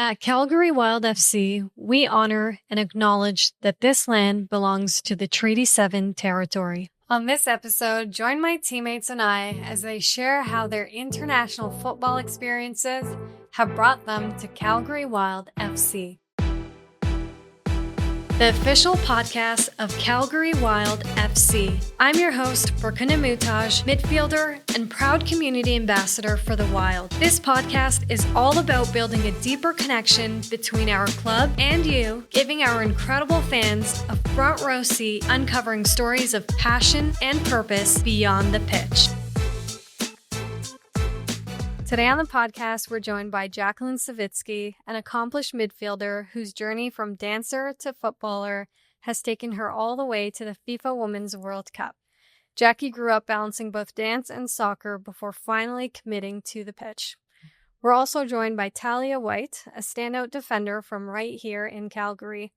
At Calgary Wild FC, we honor and acknowledge that this land belongs to the Treaty 7 territory. On this episode, join my teammates and I as they share how their international football experiences have brought them to Calgary Wild FC. The official podcast of Calgary Wild FC. I'm your host, Farkhunda Muhtaj, midfielder and proud community ambassador for the Wild. This podcast is all about building a deeper connection between our club and you, giving our incredible fans a front row seat, uncovering stories of passion and purpose beyond the pitch. Today on the podcast, we're joined by Jaclyn Sawicki, an accomplished midfielder whose journey from dancer to footballer has taken her all the way to the FIFA Women's World Cup. Jackie grew up balancing both dance and soccer before finally committing to the pitch. We're also joined by Talia White, a standout defender from right here in Calgary.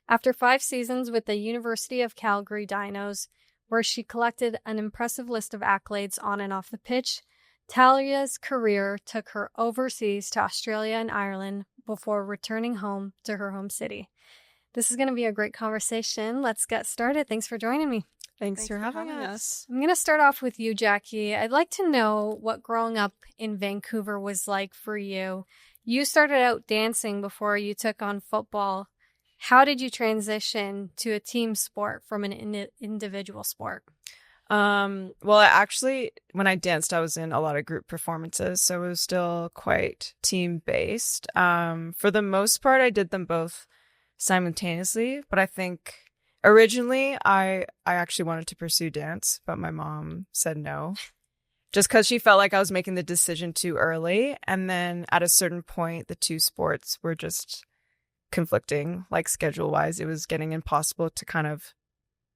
After 5 seasons with the University of Calgary Dinos, where she collected an impressive list of accolades on and off the pitch, Talia's career took her overseas to Australia and Ireland before returning home to her home city. This is going to be a great conversation. Let's get started. Thanks for joining me. Thanks for having us. I'm going to start off with you, Jackie. I'd like to know what growing up in Vancouver was like for you. You started out dancing before you took on football. How did you transition to a team sport from an individual sport? Well, actually, when I danced, I was in a lot of group performances, so it was still quite team-based. For the most part, I did them both simultaneously, but I think originally I actually wanted to pursue dance, but my mom said no, just because she felt like I was making the decision too early. And then at a certain point, the two sports were just conflicting, like schedule-wise. It was getting impossible to kind of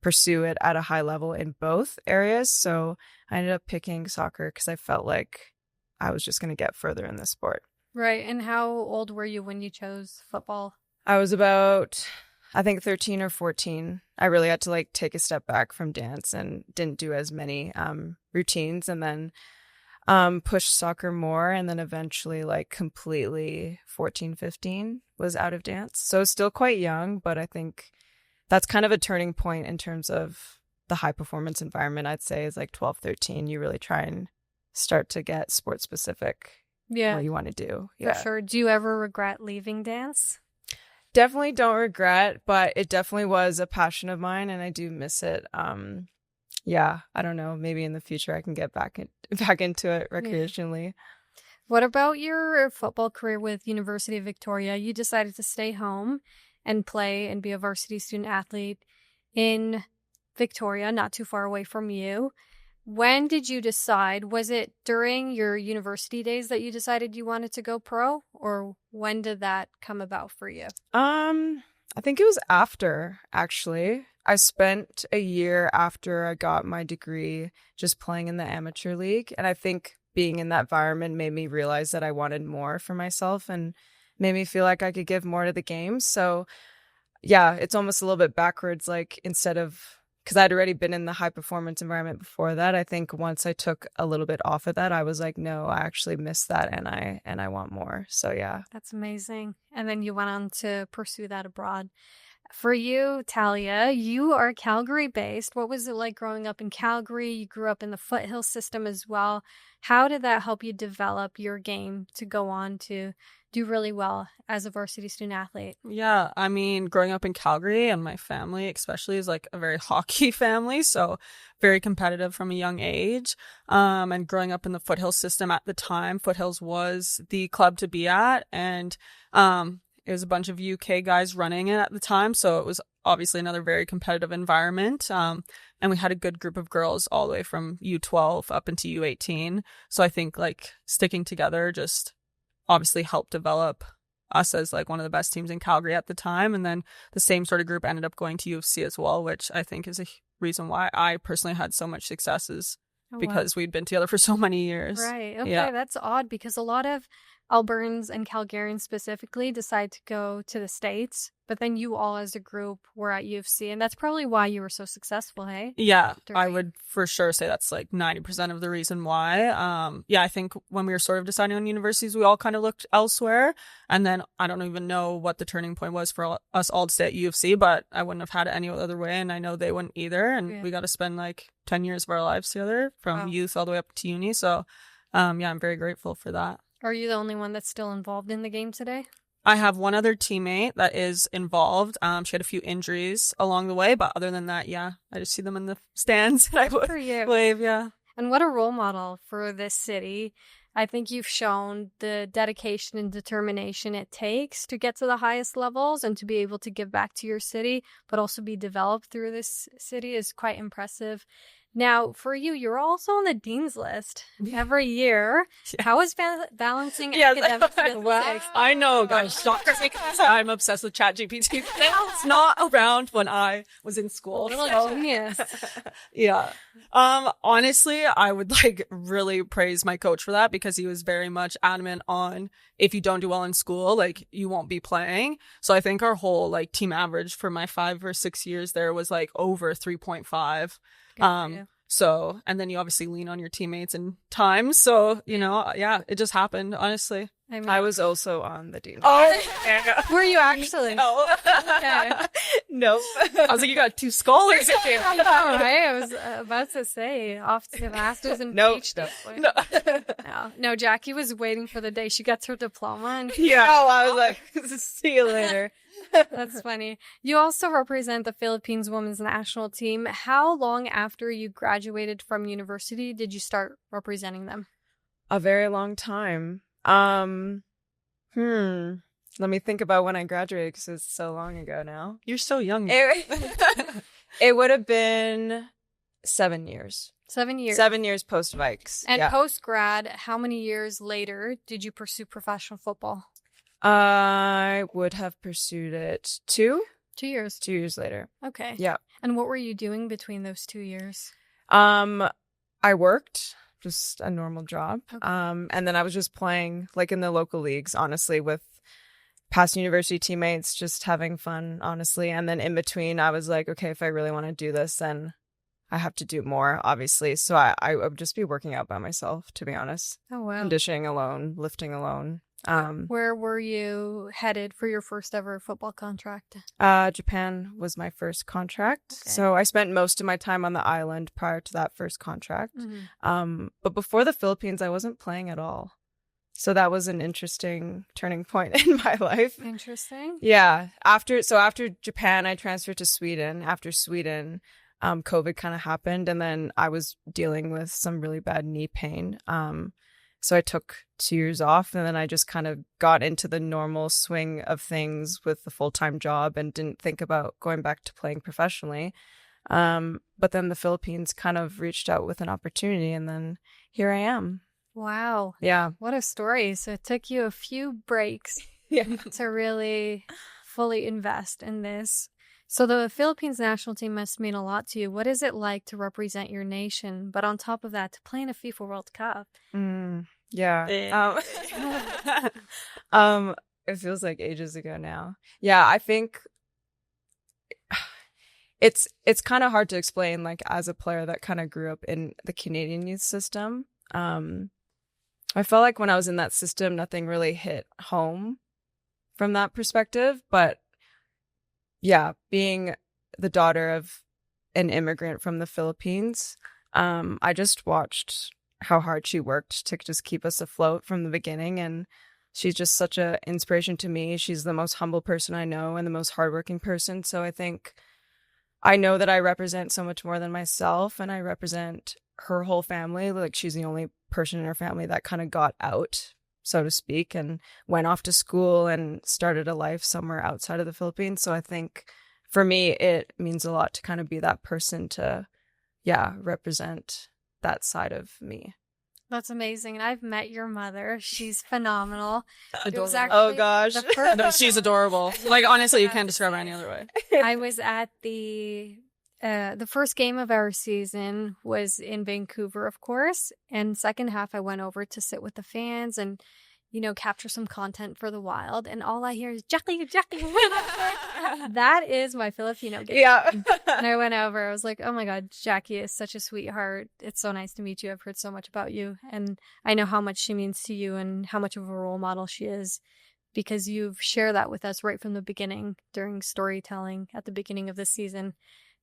pursue it at a high level in both areas. So I ended up picking soccer because I felt like I was just going to get further in the sport. Right. And how old were you when you chose football? I was about, I think, 13 or 14. I really had to take a step back from dance and didn't do as many routines, and then pushed soccer more, and then eventually completely 14, 15 was out of dance. So still quite young, but I think that's kind of a turning point in terms of the high performance environment. I'd say is 12, 13. You really try and start to get sport specific. Yeah. What you want to do. For sure. Do you ever regret leaving dance? Definitely don't regret, but it definitely was a passion of mine and I do miss it. Yeah, I don't know. Maybe in the future I can get back into it recreationally. Yeah. What about your football career with University of Victoria? You decided to stay home and play and be a varsity student athlete in Victoria, not too far away from you. When did you decide? Was it during your university days that you decided you wanted to go pro, or when did that come about for you? I think it was after, actually. I spent a year after I got my degree just playing in the amateur league, and I think being in that environment made me realize that I wanted more for myself and made me feel like I could give more to the game. So yeah, it's almost a little bit backwards, instead of, because I'd already been in the high performance environment before that. I think once I took a little bit off of that, I was like, no, I actually missed that and I want more. So yeah. That's amazing. And then you went on to pursue that abroad. For you, Talia, you are Calgary based. What was it like growing up in Calgary? You grew up in the foothill system as well. How did that help you develop your game to go on to do really well as a varsity student athlete? Yeah, I mean, growing up in Calgary and my family especially is a very hockey family, so very competitive from a young age. And growing up in the foothill system at the time, Foothills was the club to be at, and it was a bunch of UK guys running it at the time, so it was obviously another very competitive environment. And we had a good group of girls all the way from U12 up into U18. So I think sticking together just obviously helped develop us as one of the best teams in Calgary at the time. And then the same sort of group ended up going to U of C as well, which I think is a reason why I personally had so much success, is because we'd been together for so many years. Right. Okay. Yeah. That's odd because a lot of Albertans and Calgarians specifically decide to go to the States, but then you all as a group were at UFC, and that's probably why you were so successful, hey? Yeah, I would for sure say that's like 90% of the reason why. I think when we were sort of deciding on universities, we all kind of looked elsewhere. And then I don't even know what the turning point was for us all to stay at UFC, but I wouldn't have had it any other way. And I know they wouldn't either. And we got to spend like 10 years of our lives together from youth all the way up to uni. So I'm very grateful for that. Are you the only one that's still involved in the game today? I have one other teammate that is involved. She had a few injuries along the way, but other than that, I just see them in the stands and I would wave, And what a role model for this city. I think you've shown the dedication and determination it takes to get to the highest levels and to be able to give back to your city, but also be developed through this city is quite impressive. Now, for you, you're also on the Dean's List every year. Yeah. How is balancing academics with physics? I know, guys. I'm obsessed with ChatGPT. It's not around when I was in school. Genius. Yeah. Honestly, I would really praise my coach for that because he was very much adamant on if you don't do well in school, you won't be playing. So I think our whole team average for my 5 or 6 years there was over 3.5. So, and then you obviously lean on your teammates and times. So, it just happened, honestly. I was also on the Dean. Oh, were you actually? No. Okay. Nope. I was like, you got 2 scholars. I know, right? I was about to say, off to the masters and PhD. No, Jackie was waiting for the day she gets her diploma. And I was like, see you later. That's funny. You also represent the Philippines women's national team. How long after you graduated from university did you start representing them? A very long time. Let me think about when I graduated because it's so long ago now. You're so young. It would have been 7 years. 7 years. 7 years post Vikes. And post-grad, how many years later did you pursue professional football? I would have pursued it 2 years. 2 years later. Okay. Yeah. And what were you doing between those 2 years? I worked, just a normal job. Okay. And then I was just playing in the local leagues, honestly, with past university teammates, just having fun, honestly. And then in between, I was like, okay, if I really want to do this, then I have to do more, obviously. So I would just be working out by myself, to be honest. Oh, wow. Conditioning alone, lifting alone. Where were you headed for your first ever football contract? Japan was my first contract. Okay. So I spent most of my time on the island prior to that first contract. Mm-hmm. But before the Philippines, I wasn't playing at all. So that was an interesting turning point in my life. Interesting. Yeah. After Japan, I transferred to Sweden. After Sweden, COVID kind of happened, and then I was dealing with some really bad knee pain. So I took 2 years off, and then I just kind of got into the normal swing of things with the full-time job and didn't think about going back to playing professionally. But then the Philippines kind of reached out with an opportunity, and then here I am. Wow. Yeah. What a story. So it took you a few breaks to really fully invest in this. So the Philippines national team must mean a lot to you. What is it like to represent your nation, but on top of that, to play in a FIFA World Cup? Yeah. It feels like ages ago now. Yeah, I think it's kind of hard to explain, as a player that kind of grew up in the Canadian youth system. I felt like when I was in that system, nothing really hit home from that perspective, but yeah, being the daughter of an immigrant from the Philippines, I just watched how hard she worked to just keep us afloat from the beginning. And she's just such an inspiration to me. She's the most humble person I know and the most hardworking person. So I think I know that I represent so much more than myself, and I represent her whole family. She's the only person in her family that kind of got out, so to speak, and went off to school and started a life somewhere outside of the Philippines. So I think for me, it means a lot to kind of be that person to, represent that side of me. That's amazing. And I've met your mother. She's phenomenal. Oh, gosh. No, she's adorable. Honestly, you can't describe her any other way. I was at the first game of our season was in Vancouver, of course. And second half, I went over to sit with the fans, and capture some content for the Wild, and all I hear is Jaclyn. That is my Filipino game. Yeah. And I went over. I was like, oh my God, Jackie is such a sweetheart. It's so nice to meet you. I've heard so much about you. And I know how much she means to you and how much of a role model she is, because you've shared that with us right from the beginning during storytelling at the beginning of the season.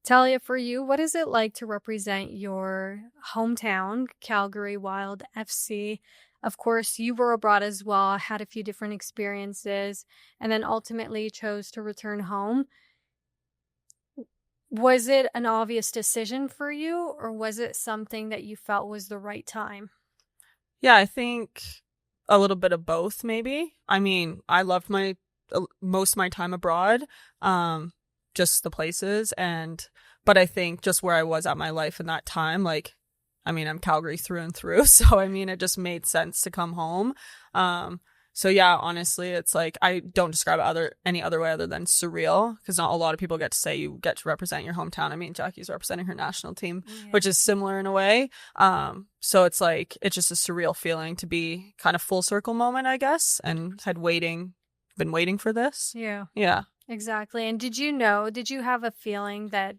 Talia, for you, what is it like to represent your hometown, Calgary Wild FC? Of course, you were abroad as well, had a few different experiences, and then ultimately chose to return home. Was it an obvious decision for you, or was it something that you felt was the right time? Yeah, I think a little bit of both, maybe. I mean, I loved most of my time abroad, just the places, but I think just where I was at my life in that time, like, I mean, I'm Calgary through and through. So, I mean, it just made sense to come home. So yeah, honestly, it's like, I don't describe it any other way other than surreal, because not a lot of people get to say you get to represent your hometown. I mean, Jackie's representing her national team, which is similar in a way. So it's like, it's just a surreal feeling to be kind of full circle moment, I guess, and been waiting for this. Yeah. Exactly. And did you have a feeling that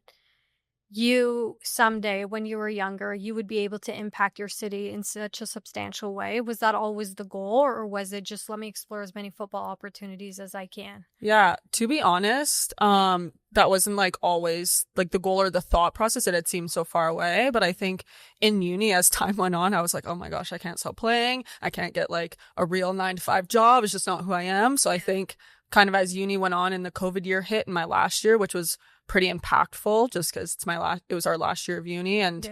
you someday, when you were younger, you would be able to impact your city in such a substantial way? Was that always the goal, or was it just, let me explore as many football opportunities as I can? Yeah, to be honest, that wasn't like always like the goal or the thought process. It had seemed so far away, but I think in uni, as time went on, I was like, oh my gosh, I can't stop playing. I can't get like a real 9-to-5 job. It's just not who I am. So I think kind of as uni went on and the COVID year hit in my last year, which was pretty impactful just because it was our last year of uni, and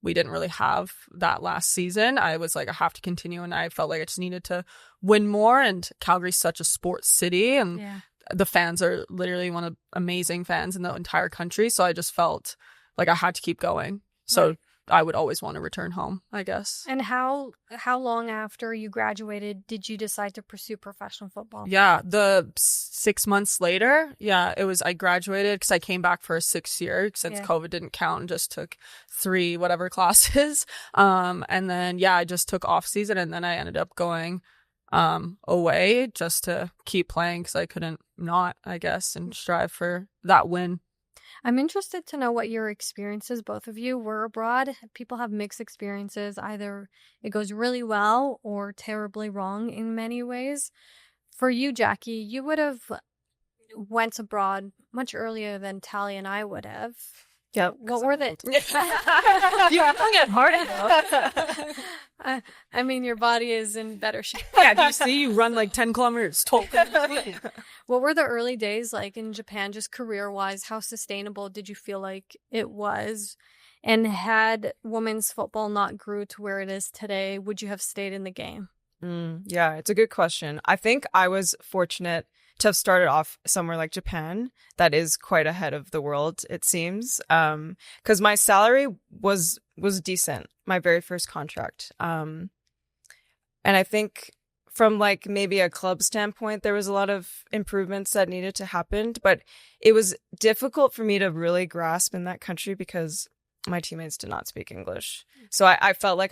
we didn't really have that last season. I was like, I have to continue, and I felt like I just needed to win more. And Calgary's such a sports city, and the fans are literally one of the amazing fans in the entire country. So I just felt like I had to keep going. So I would always want to return home, I guess. And how long after you graduated did you decide to pursue professional football? Yeah, the 6 months later. Yeah, I graduated because I came back for a 6th year since COVID didn't count, and just took 3 whatever classes. And then, I just took off season, and then I ended up going away just to keep playing because I couldn't not, I guess, and strive for that win. I'm interested to know what your experiences, both of you, were abroad. People have mixed experiences. Either it goes really well or terribly wrong in many ways. For you, Jackie, you would have went abroad much earlier than Talia and I would have. Yep. What were the... You don't get hard enough. I mean, your body is in better shape. Yeah, do you see? You run like 10 kilometers. What were the early days like in Japan, just career-wise? How sustainable did you feel like it was? And had women's football not grew to where it is today, would you have stayed in the game? Yeah, it's a good question. I think I was fortunate to have started off somewhere like Japan that is quite ahead of the world, it seems, because my salary was decent, my very first contract. And I think from like maybe a club standpoint, there was a lot of improvements that needed to happen, but it was difficult for me to really grasp in that country because my teammates did not speak English. So I felt like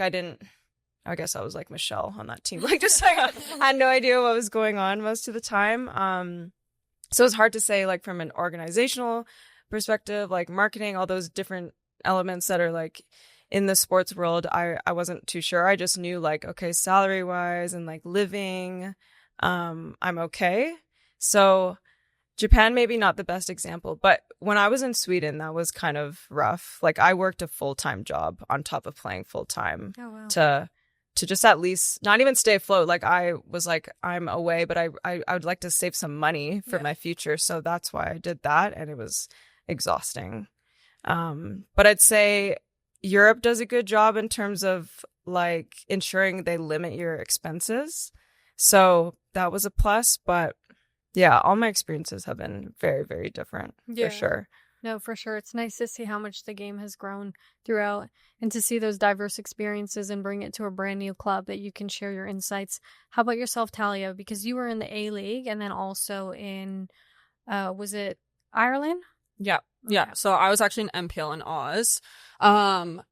I guess I was like Michelle on that team. Like, just like, I had no idea what was going on most of the time. So it's hard to say, like, from an organizational perspective, like marketing, all those different elements that are like in the sports world, I wasn't too sure. I just knew like, okay, salary wise and like living, I'm okay. So Japan, maybe not the best example, but when I was in Sweden, that was kind of rough. Like, I worked a full-time job on top of playing full-time to just at least not even stay afloat. Like, I was like, I'm away, but I would like to save some money for my future. So that's why I did that. And it was exhausting. But I'd say Europe does a good job in terms of like ensuring they limit your expenses. So that was a plus. But yeah, all my experiences have been very, very different for sure. No, for sure. It's nice to see how much the game has grown throughout and to see those diverse experiences and bring it to a brand new club that you can share your insights. How about yourself, Talia? Because you were in the A-League and then also in, was it Ireland? Yeah. Yeah. So I was actually in MPL in Oz. And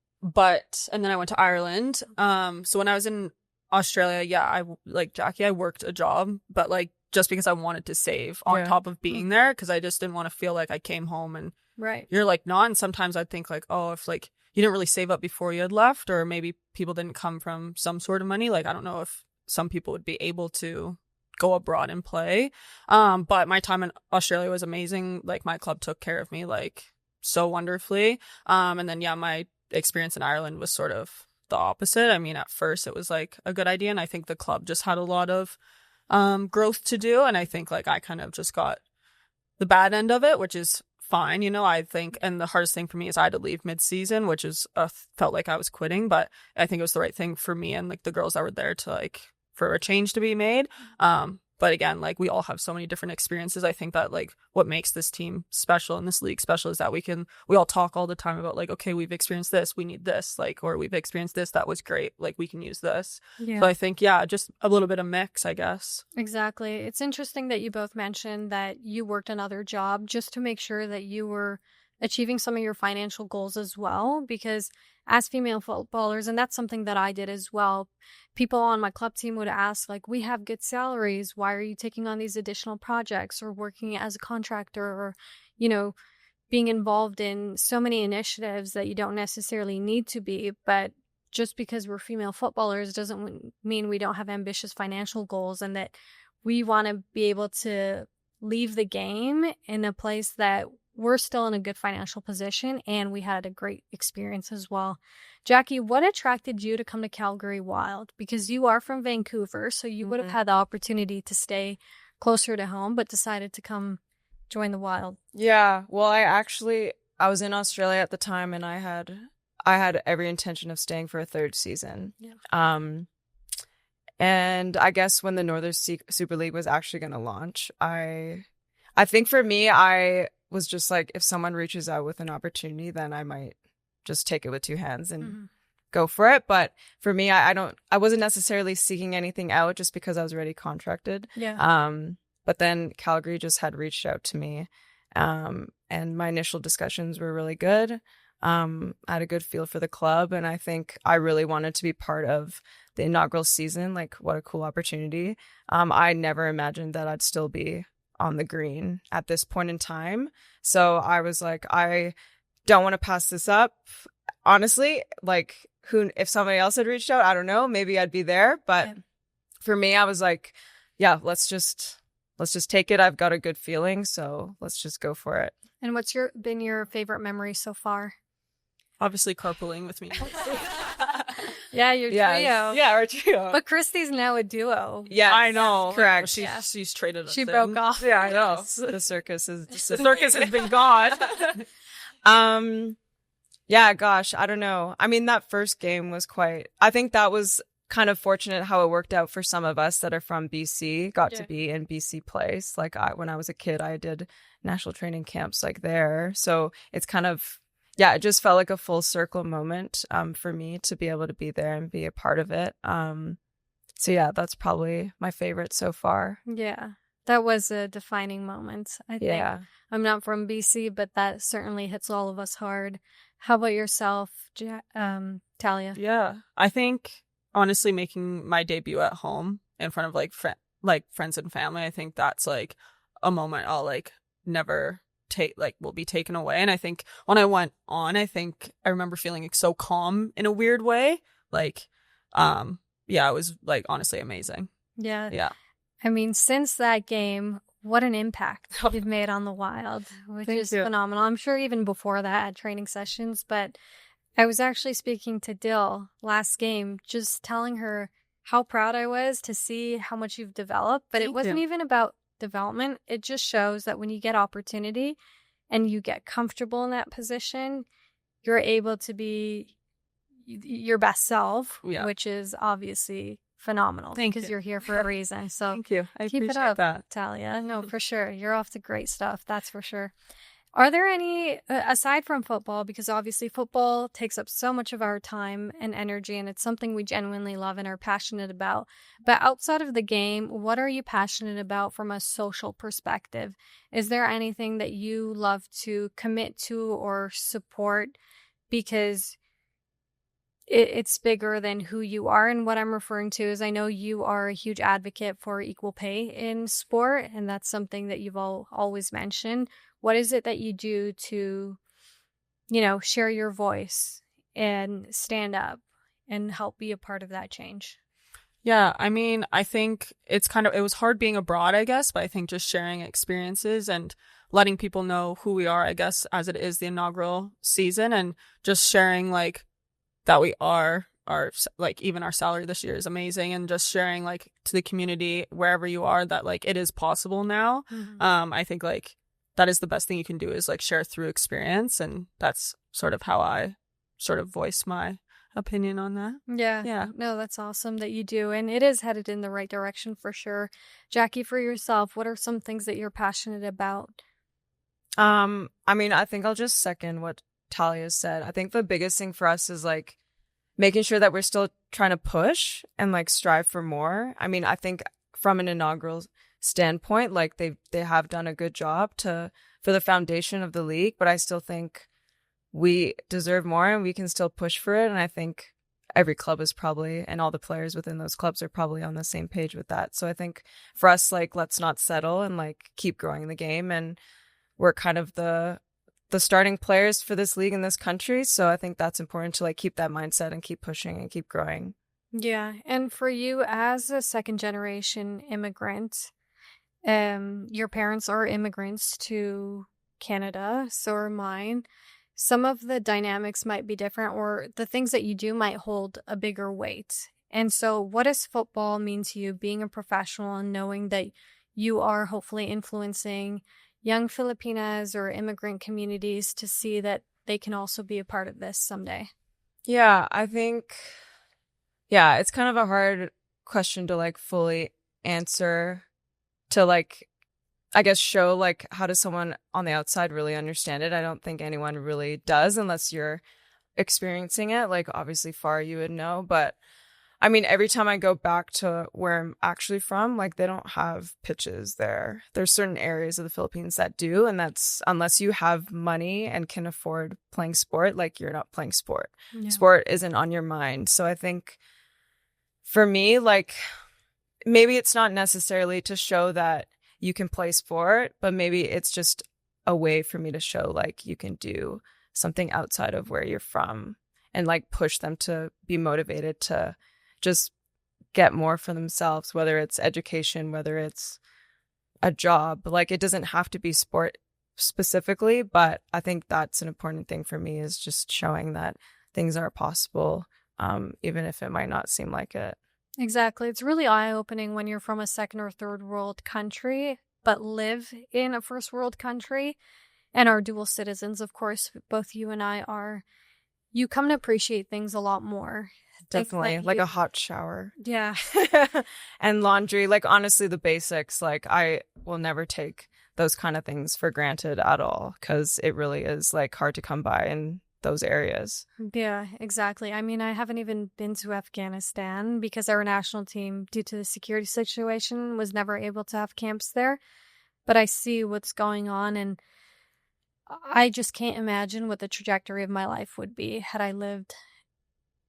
then I went to Ireland. So when I was in Australia, yeah, I like Jackie, I worked a job, but like just because I wanted to save on top of being there, because I just didn't want to feel like I came home and you're like not. And sometimes I'd think like, oh, if like you didn't really save up before you had left, or maybe people didn't come from some sort of money. Like, I don't know if some people would be able to go abroad and play. But my time in Australia was amazing. Like, my club took care of me like so wonderfully. And then, yeah, my experience in Ireland was sort of the opposite. I mean, at first it was like a good idea, and I think the club just had a lot of growth to do, and I think like I kind of just got the bad end of it, which is fine, you know. I think, and the hardest thing for me is I had to leave mid-season, which is felt like I was quitting, but I think it was the right thing for me and like the girls that were there to like for a change to be made. But again, like, we all have so many different experiences. I think that like what makes this team special and this league special is that we all talk all the time about like, okay, we've experienced this, we need this, like, or we've experienced this, that was great, like, we can use this. So I think, yeah, just a little bit of mix, I guess. Exactly. It's interesting that you both mentioned that you worked another job just to make sure that you were achieving some of your financial goals as well, because as female footballers, and that's something that I did as well, people on my club team would ask, like, we have good salaries, why are you taking on these additional projects or working as a contractor, or, you know, being involved in so many initiatives that you don't necessarily need to be. But just because we're female footballers doesn't mean we don't have ambitious financial goals, and that we want to be able to leave the game in a place that we're still in a good financial position, and we had a great experience as well. Jackie, what attracted you to come to Calgary Wild? Because you are from Vancouver, so you would have had the opportunity to stay closer to home, but decided to come join the Wild. Yeah, well, I was in Australia at the time, and I had every intention of staying for a third season. And I guess when the Northern Super League was actually going to launch, I think for me, I was just like, if someone reaches out with an opportunity, then I might just take it with two hands and go for it. But for me, I wasn't necessarily seeking anything out just because I was already contracted. But then Calgary just had reached out to me, and my initial discussions were really good. I had a good feel for the club, and I think I really wanted to be part of the inaugural season. Like, what a cool opportunity. I never imagined that I'd still be on the green at this point in time. So I was like, I don't want to pass this up. Honestly, like, if somebody else had reached out, I don't know, maybe I'd be there. But for me, I was like, yeah, let's just take it. I've got a good feeling, so let's just go for it. And what's been your favorite memory so far? Obviously carpooling with me. Yeah, your trio. Yeah, our trio. But Christy's now a duo. Yeah, I know. Correct. She's traded us. She broke off. Yeah, I know. The circus has been gone. Yeah, gosh, I don't know. I mean, that first game was I think that was kind of fortunate how it worked out for some of us that are from BC, got to be in BC place. Like, when I was a kid, I did national training camps like there. So it's kind of, it just felt like a full circle moment for me to be able to be there and be a part of it. So yeah, that's probably my favorite so far. Yeah, that was a defining moment, I think. Yeah. I'm not from BC, but that certainly hits all of us hard. How about yourself, Talia? Yeah, I think honestly making my debut at home in front of like friends and family, I think that's like a moment I'll like never will be taken away. And I think when I went on, I think I remember feeling like so calm in a weird way. Like, it was like honestly amazing. Yeah. I mean, since that game, what an impact you've made on the Wild, which is phenomenal. I'm sure even before that at training sessions, but I was actually speaking to Dill last game, just telling her how proud I was to see how much you've developed. But it wasn't even about development. It just shows that when you get opportunity and you get comfortable in that position, you're able to be your best self, which is obviously phenomenal. Because you're here for a reason. So thank you. I keep appreciate it up, that. Talia. No, for sure. You're off to great stuff. That's for sure. Are there any, aside from football, because obviously football takes up so much of our time and energy, and it's something we genuinely love and are passionate about, but outside of the game, what are you passionate about from a social perspective? Is there anything that you love to commit to or support because it's bigger than who you are. And what I'm referring to is, I know you are a huge advocate for equal pay in sport, and that's something that you've always mentioned. What is it that you do to, share your voice and stand up and help be a part of that change? Yeah, I mean, I think it was hard being abroad, I guess, but I think just sharing experiences and letting people know who we are, I guess, as it is the inaugural season, and just sharing like that we are like, even our salary this year is amazing, and just sharing like to the community wherever you are that like it is possible now. I think like that is the best thing you can do, is like share through experience, and that's sort of how I sort of voice my opinion on that. Yeah. No, that's awesome that you do, and it is headed in the right direction for sure. Jackie, for yourself, what are some things that you're passionate about? I mean, I think I'll just second what Talia said. I think the biggest thing for us is like making sure that we're still trying to push and like strive for more. I mean, I think from an inaugural standpoint, like they have done a good job for the foundation of the league, but I still think we deserve more and we can still push for it. And I think every club is probably, and all the players within those clubs are probably on the same page with that. So I think for us, like, let's not settle and like keep growing the game. And we're kind of the starting players for this league in this country. So I think that's important to like keep that mindset and keep pushing and keep growing. Yeah. And for you as a second generation immigrant, your parents are immigrants to Canada, so are mine. Some of the dynamics might be different, or the things that you do might hold a bigger weight. And so what does football mean to you, being a professional and knowing that you are hopefully influencing young Filipinas or immigrant communities to see that they can also be a part of this someday? Yeah, I think, it's kind of a hard question to like fully answer, to like, I guess, show like how does someone on the outside really understand it. I don't think anyone really does unless you're experiencing it. Like, obviously far you would know, but I mean, every time I go back to where I'm actually from, like, they don't have pitches there. There's certain areas of the Philippines that do, and that's unless you have money and can afford playing sport, like, you're not playing sport. Yeah. Sport isn't on your mind. So I think for me, like, maybe it's not necessarily to show that you can play sport, but maybe it's just a way for me to show like you can do something outside of where you're from, and like push them to be motivated to just get more for themselves, whether it's education, whether it's a job. Like, it doesn't have to be sport specifically, but I think that's an important thing for me, is just showing that things are possible, even if it might not seem like it. Exactly. It's really eye-opening when you're from a second or third world country, but live in a first world country and are dual citizens. Of course, both you and I are. You come to appreciate things a lot more. Definitely. Like a hot shower. Yeah. And laundry. Like, honestly, the basics. Like, I will never take those kind of things for granted at all, because it really is like hard to come by in those areas. Yeah, exactly. I mean, I haven't even been to Afghanistan because our national team, due to the security situation, was never able to have camps there. But I see what's going on, and I just can't imagine what the trajectory of my life would be had I lived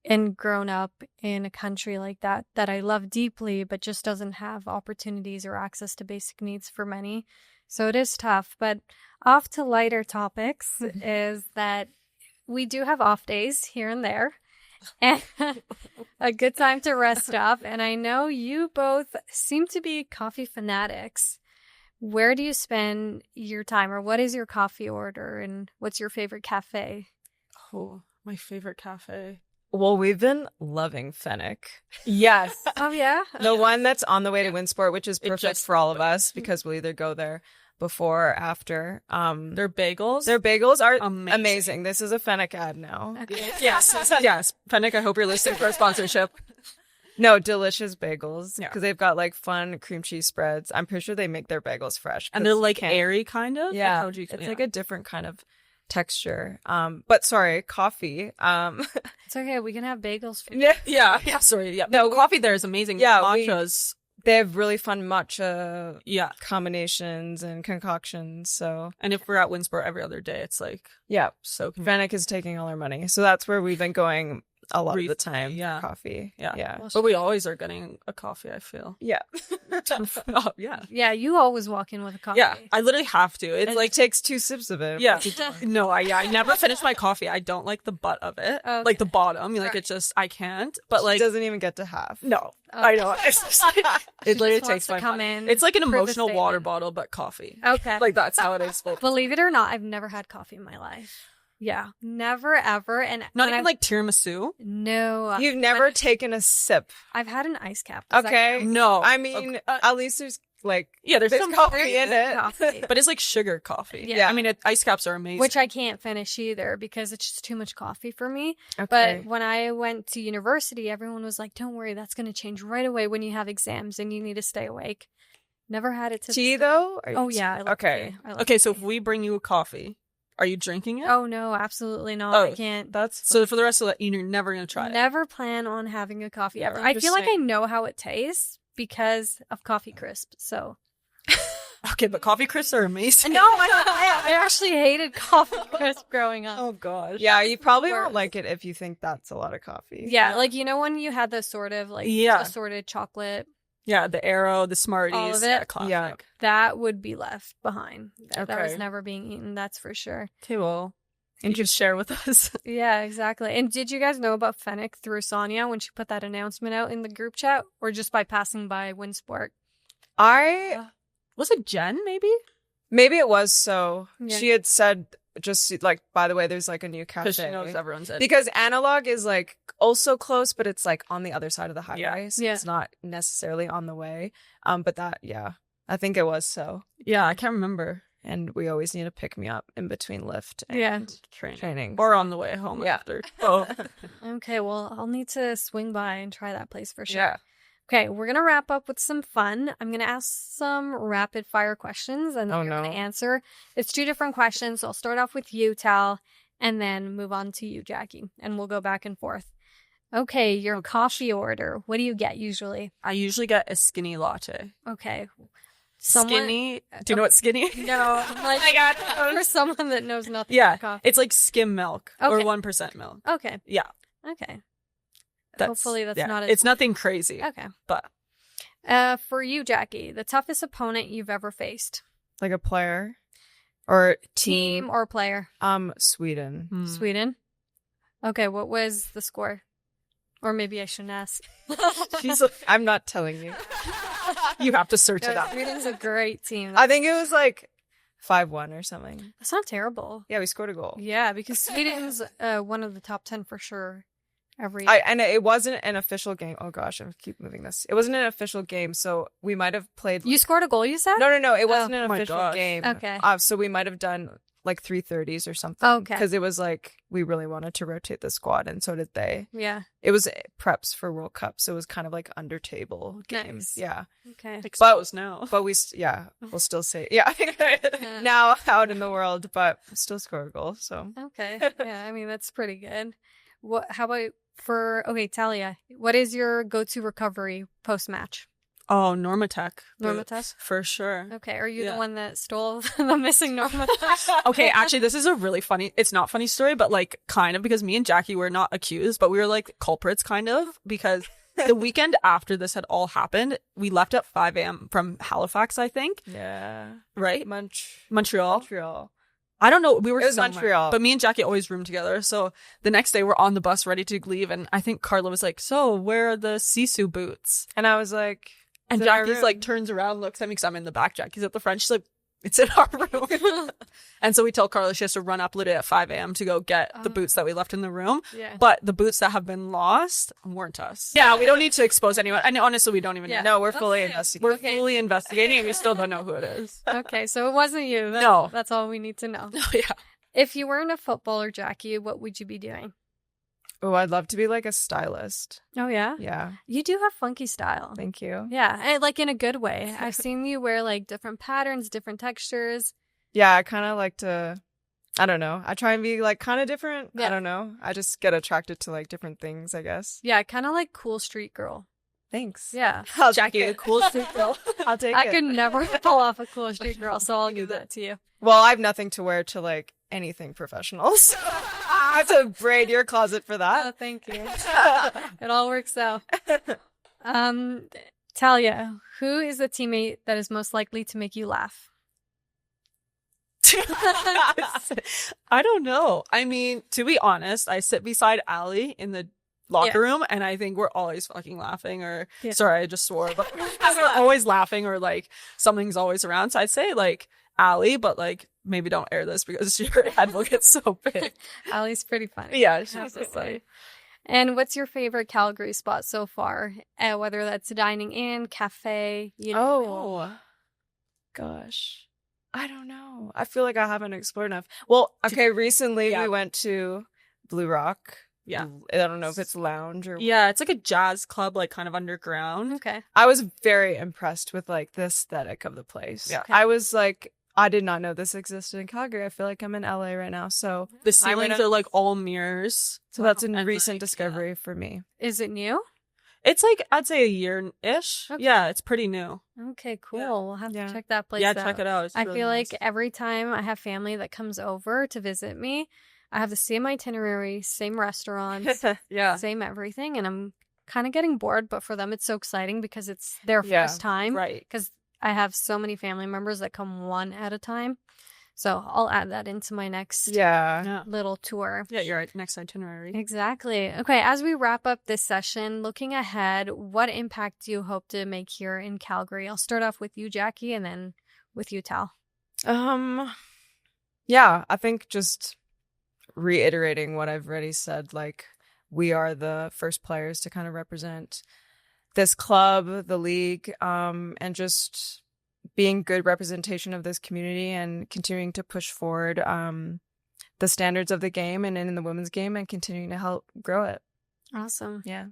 and grown up in a country like that I love deeply, but just doesn't have opportunities or access to basic needs for many. So it is tough. But off to lighter topics is that we do have off days here and there, and a good time to rest up. And I know you both seem to be coffee fanatics. Where do you spend your time, or what is your coffee order, and what's your favorite cafe? Oh, my favorite cafe. Well, we've been loving Fennec. Yes. Oh, yeah? The one that's on the way to Winsport, which is perfect for all of us, because we'll either go there before or after. Their bagels are amazing. This is a Fennec ad now. Okay. Yes. Fennec, I hope you're listening for a sponsorship. No, delicious bagels, because they've got like fun cream cheese spreads. I'm pretty sure they make their bagels fresh, and they're like airy, kind of. Yeah, it's like a different kind of texture. But sorry, coffee. It's okay. We can have bagels. Yeah. Sorry. Yeah. No, coffee there is amazing. Yeah, matchas. They have really fun matcha combinations and concoctions. So, and if we're at Winsport every other day, it's like so Fennec is taking all our money. So that's where we've been going a lot of the time. Yeah. Coffee. Yeah. Yeah. Well, But we always are getting a coffee, I feel. Yeah. Oh, yeah. Yeah, you always walk in with a coffee. Yeah, I literally have to. It's It like, takes 2 sips of it. yeah. No, I never finish my coffee. I don't like the butt of it. Okay. Like the bottom. Like Right. it just, I can't. But like, It doesn't even get to half. no. I know. It's just, it literally wants takes to my come money. in, It's like an prove a emotional water statement. bottle, but coffee. Okay. Like that's how it is. Believe it or not, I've never had coffee in my life. Yeah. Never, ever. And Not when even like tiramisu. no. You've never taken a sip. I've had an ice cap. Does that Okay. count? No. I mean, at least there's like Yeah, there's there's some coffee in it. Coffee. but it's like sugar coffee. Yeah. I mean, ice caps are amazing. Which I can't finish either because it's just too much coffee for me. Okay. But when I went to university, everyone was like, don't worry, that's going to change right away when you have exams and you need to stay awake. Never had it to tea though? Oh, yeah. I love Okay. tea. I love okay, so tea. if we bring you a coffee, are you drinking it? Oh, no, absolutely not. Oh, I can't. That's So for the rest of the, you're never going to try it. Never plan on having a coffee ever. I feel like I Interesting. know how it tastes because of Coffee Crisp. So Okay, but coffee crisps are amazing. no, I actually hated Coffee Crisp growing up. Oh gosh. Yeah, you probably Worse. won't like it if you think that's a lot of coffee. Yeah, like you know when you had the sort of like Yeah. assorted chocolate, Yeah, the Arrow, the Smarties. All of it? Yeah, classic. Yeah. that would be left behind. That was Okay. never being eaten. That's for sure. Okay, well, you can share with us. Yeah, exactly. And did you guys know about Fennec through Sonia when she put that announcement out in the group chat, or just by passing by Winsport? Was it Jen, maybe? Maybe it was so. Yeah. She had said just like, by the way, there's like a new cafe. Because she knows everyone's in. Because Analog is like also close, but it's like on the other side of the highway. Yeah. So Yeah. it's not necessarily on the way. But that, yeah, I think it was so. Yeah, I can't remember. And we always need to pick me up in between lift and Yeah. training. Or on the way home Yeah. after. Oh. Okay, well, I'll need to swing by and try that place for sure. Yeah. Okay, we're going to wrap up with some fun. I'm going to ask some rapid fire questions and Oh, you're going no. to answer. It's 2 different questions. So I'll start off with you, Tal, and then move on to you, Jackie, and we'll go back and forth. Okay, your coffee order. What do you get usually? I usually get a skinny latte. Okay. Skinny? Do you know what skinny? No, I'm like, Oh my God. for someone that knows nothing Yeah, about coffee. it's like skim milk or Okay. 1% milk. Okay. Yeah. Okay. That's, Hopefully that's yeah, not as... It's nothing crazy, Okay. but For you, Jackie, the toughest opponent you've ever faced? Like a player or team. or player? Sweden. Hmm. Sweden. Okay, what was the score? Or maybe I shouldn't ask. She's like, I'm not telling you. you have to search it No, up. Sweden's a great team. I think it was like 5-1 or something. That's not terrible. Yeah, we scored a goal. Yeah, because Sweden's one of the top 10 for sure. And it wasn't an official game. Oh gosh, I keep moving this. It wasn't an official game, so we might have played. You scored a goal, you said? No. It wasn't Oh an my official gosh. game. Okay. So we might have done like 3:30s or something. Okay. Because it was like we really wanted to rotate the squad, and so did they. Yeah. It was preps for World Cup, so it was kind of like under table games. Nice. Yeah, Okay. Exposed now. but we'll still say now out in the world, but still score a goal. So Okay. Yeah, I mean, that's pretty good. How about Talia, what is your go-to recovery post-match? Oh, Normatec. Normatec? For sure. Okay, are you Yeah. the one that stole the missing Normatec? Okay, actually, this is a really funny, it's not funny story, but like kind of because me and Jackie were not accused, but we were like culprits kind of because the weekend after this had all happened, we left at 5 a.m. from Halifax, I think. yeah, Right? Montreal. I don't know. We were It was somewhere. Montreal. But me and Jackie always roomed together. So the next day we're on the bus ready to leave. And I think Carla was like, so where are the Sisu boots? And I was like, And "It's in our Jackie's room." like turns around, looks at me because I'm in the back. Jackie's at the front. She's like, it's in our room. And so we tell Carla she has to run up literally at 5 a.m. to go get the boots that we left in the room. Yeah. But the boots that have been lost weren't us. Yeah, we don't need to expose anyone. And honestly, we don't even Yeah. know. no, we're fully Okay. investigating. We're Okay. fully investigating and we still don't know who it is. Okay, so it wasn't you. No. That's all we need to know. Oh, yeah. If you weren't a footballer, Jackie, what would you be doing? Oh, I'd love to be like a stylist. Oh, yeah? Yeah, You do have funky style. thank you. Yeah, and, like in a good way. I've seen you wear like different patterns, different textures. Yeah, I kind of like to. I don't know. I try and be like kind of different. Yeah. I don't know. I just get attracted to like different things, I guess. Yeah, kind of like cool street girl. Thanks. Yeah. Jackie, the cool street girl. I'll take I it. could never pull off a cool street girl, so I'll give that to you. Well, I have nothing to wear to like anything professional. So. I have to braid your closet for that. Oh, thank you. It all works out. Talia, who is the teammate that is most likely to make you laugh? I don't know. I mean, to be honest, I sit beside Allie in the locker room, and I think we're always fucking laughing, or sorry, I just swore, but we're always laughing, or like something's always around. So I'd say like Allie, but like maybe don't air this because your head will get so big. Allie's pretty funny. Yeah, she's so funny. And what's your favorite Calgary spot so far? Whether that's dining in, cafe, Gosh. I don't know. I feel like I haven't explored enough. Well, okay, recently we went to Blue Rock. Yeah. I don't know if it's lounge or... Yeah, it's like a jazz club, like kind of underground. Okay. I was very impressed with like the aesthetic of the place. Yeah. Okay. I was like, I did not know this existed in Calgary. I feel like I'm in LA right now. So the ceilings are like all mirrors. So that's a recent discovery for me. Is it new? It's like, I'd say a year-ish. Okay. Yeah, it's pretty new. Okay, cool. Yeah. We'll have to check that place out. Yeah, check it out. It's I really feel nice. like every time I have family that comes over to visit me, I have the same itinerary, same restaurants, same everything. And I'm kind of getting bored, but for them, it's so exciting because it's their first time. Right. Because I have so many family members that come one at a time. So I'll add that into my next little tour. Yeah, your next itinerary. Exactly. Okay, as we wrap up this session, looking ahead, what impact do you hope to make here in Calgary? I'll start off with you, Jackie, and then with you, Tal. Yeah, I think just reiterating what I've already said, like we are the first players to kind of represent this club, the league, and just being good representation of this community and continuing to push forward the standards of the game and in the women's game and continuing to help grow it. Awesome. Yeah.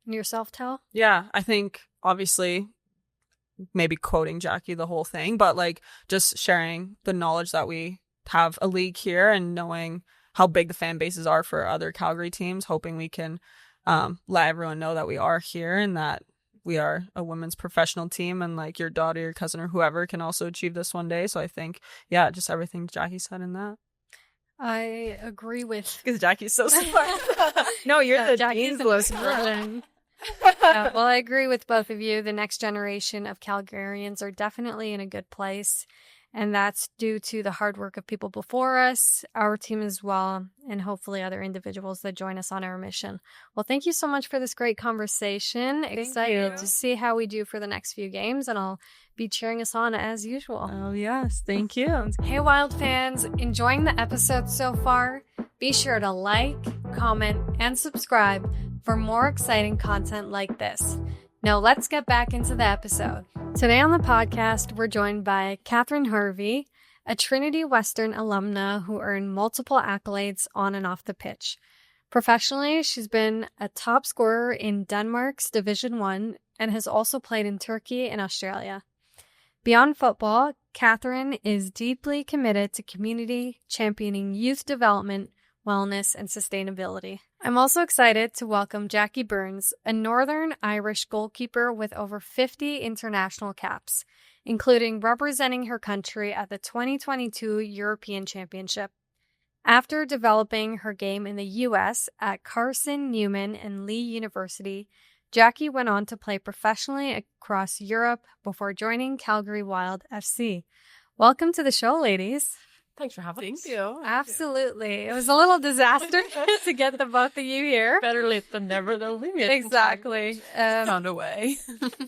And yourself, Tal? Yeah, I think obviously maybe quoting Jackie the whole thing, but like just sharing the knowledge that we have a league here and knowing how big the fan bases are for other Calgary teams, hoping we can let everyone know that we are here and that we are a women's professional team, and like your daughter, your cousin, or whoever can also achieve this one day. So I think, just everything Jackie said in that. I agree with... Because Jackie's so smart. No, you're the Jackie's listener. Well, I agree with both of you. The next generation of Calgarians are definitely in a good place. And that's due to the hard work of people before us, our team as well, and hopefully other individuals that join us on our mission. Well, thank you so much for this great conversation. Excited to see how we do for the next few games, and I'll be cheering us on as usual. Oh, yes. Thank you. Hey, Wild fans, enjoying the episode so far? Be sure to like, comment, and subscribe for more exciting content like this. Now let's get back into the episode. Today on the podcast, we're joined by Kathryn Harvey, a Trinity Western alumna who earned multiple accolades on and off the pitch. Professionally, she's been a top scorer in Denmark's Division 1 and has also played in Turkey and Australia. Beyond football, Kathryn is deeply committed to community, championing youth development, wellness, and sustainability. I'm also excited to welcome Jackie Burns, a Northern Irish goalkeeper with over 50 international caps, including representing her country at the 2022 European Championship. After developing her game in the U.S. at Carson Newman and Lee University, Jackie went on to play professionally across Europe before joining Calgary Wild FC. Welcome to the show, ladies. Thanks for having us. Thank you. Absolutely. It was a little disaster to get the both of you here. Better late than never, though. Exactly. Found a way.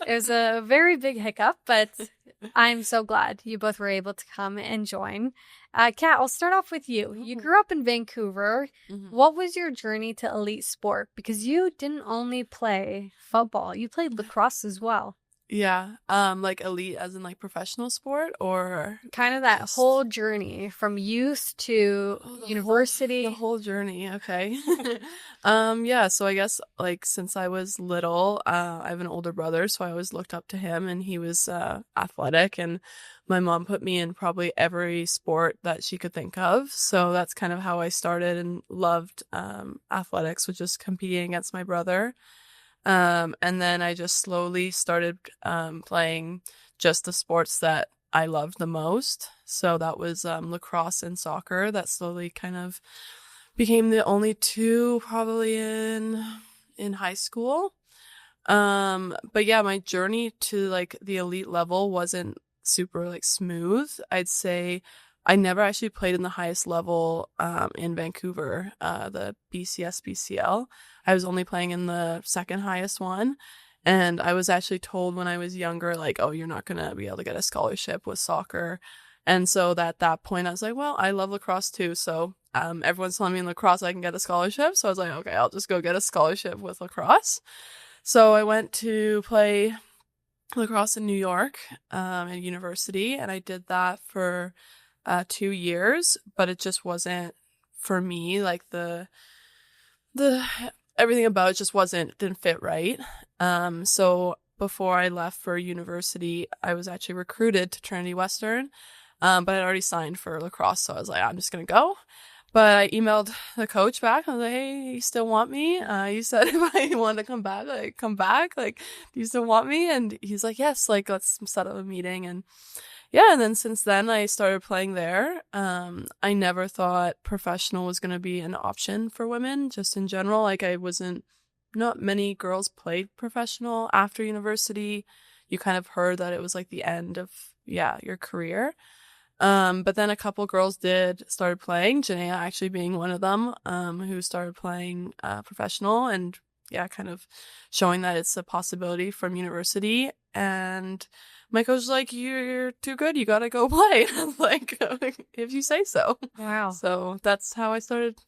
It was a very big hiccup, but I'm so glad you both were able to come and join. Kat, I'll start off with you. You grew up in Vancouver. What was your journey to elite sport? Because you didn't only play football, you played lacrosse as well. Yeah. Like elite as in like professional sport or kind of that whole journey from youth to university. The whole journey. Okay. Yeah. So I guess like since I was little, I have an older brother, so I always looked up to him, and he was athletic, and my mom put me in probably every sport that she could think of. So that's kind of how I started and loved athletics, which is competing against my brother. And then I just slowly started playing just the sports that I loved the most. So that was lacrosse and soccer. That slowly kind of became the only two probably in high school. But yeah, my journey to like the elite level wasn't super like smooth. I'd say I never actually played in the highest level in Vancouver, the BCS-BCL. I was only playing in the second highest one. And I was actually told when I was younger, like, oh, you're not going to be able to get a scholarship with soccer. And so at that point, I was like, well, I love lacrosse too. So everyone's telling me in lacrosse I can get a scholarship. So I was like, okay, I'll just go get a scholarship with lacrosse. So I went to play lacrosse in New York at university. And I did that for 2 years, but it just wasn't for me. Like the everything about it just didn't fit right. So before I left for university, I was actually recruited to Trinity Western, but I'd already signed for lacrosse. So I was like, I'm just going to go. But I emailed the coach back. I was like, hey, you still want me? You said if I wanted to come back, like, come back. Like, do you still want me? And he's like, yes, like, let's set up a meeting. And yeah, and then since then I started playing there. I never thought professional was going to be an option for women, just in general. Like, not many girls played professional after university. You kind of heard that it was like the end of, your career. But then a couple girls started playing, Janaea actually being one of them, who started playing professional, and kind of showing that it's a possibility from university. And my coach was like, you're too good, you gotta go play. Like, if you say so. Wow. So that's how I started,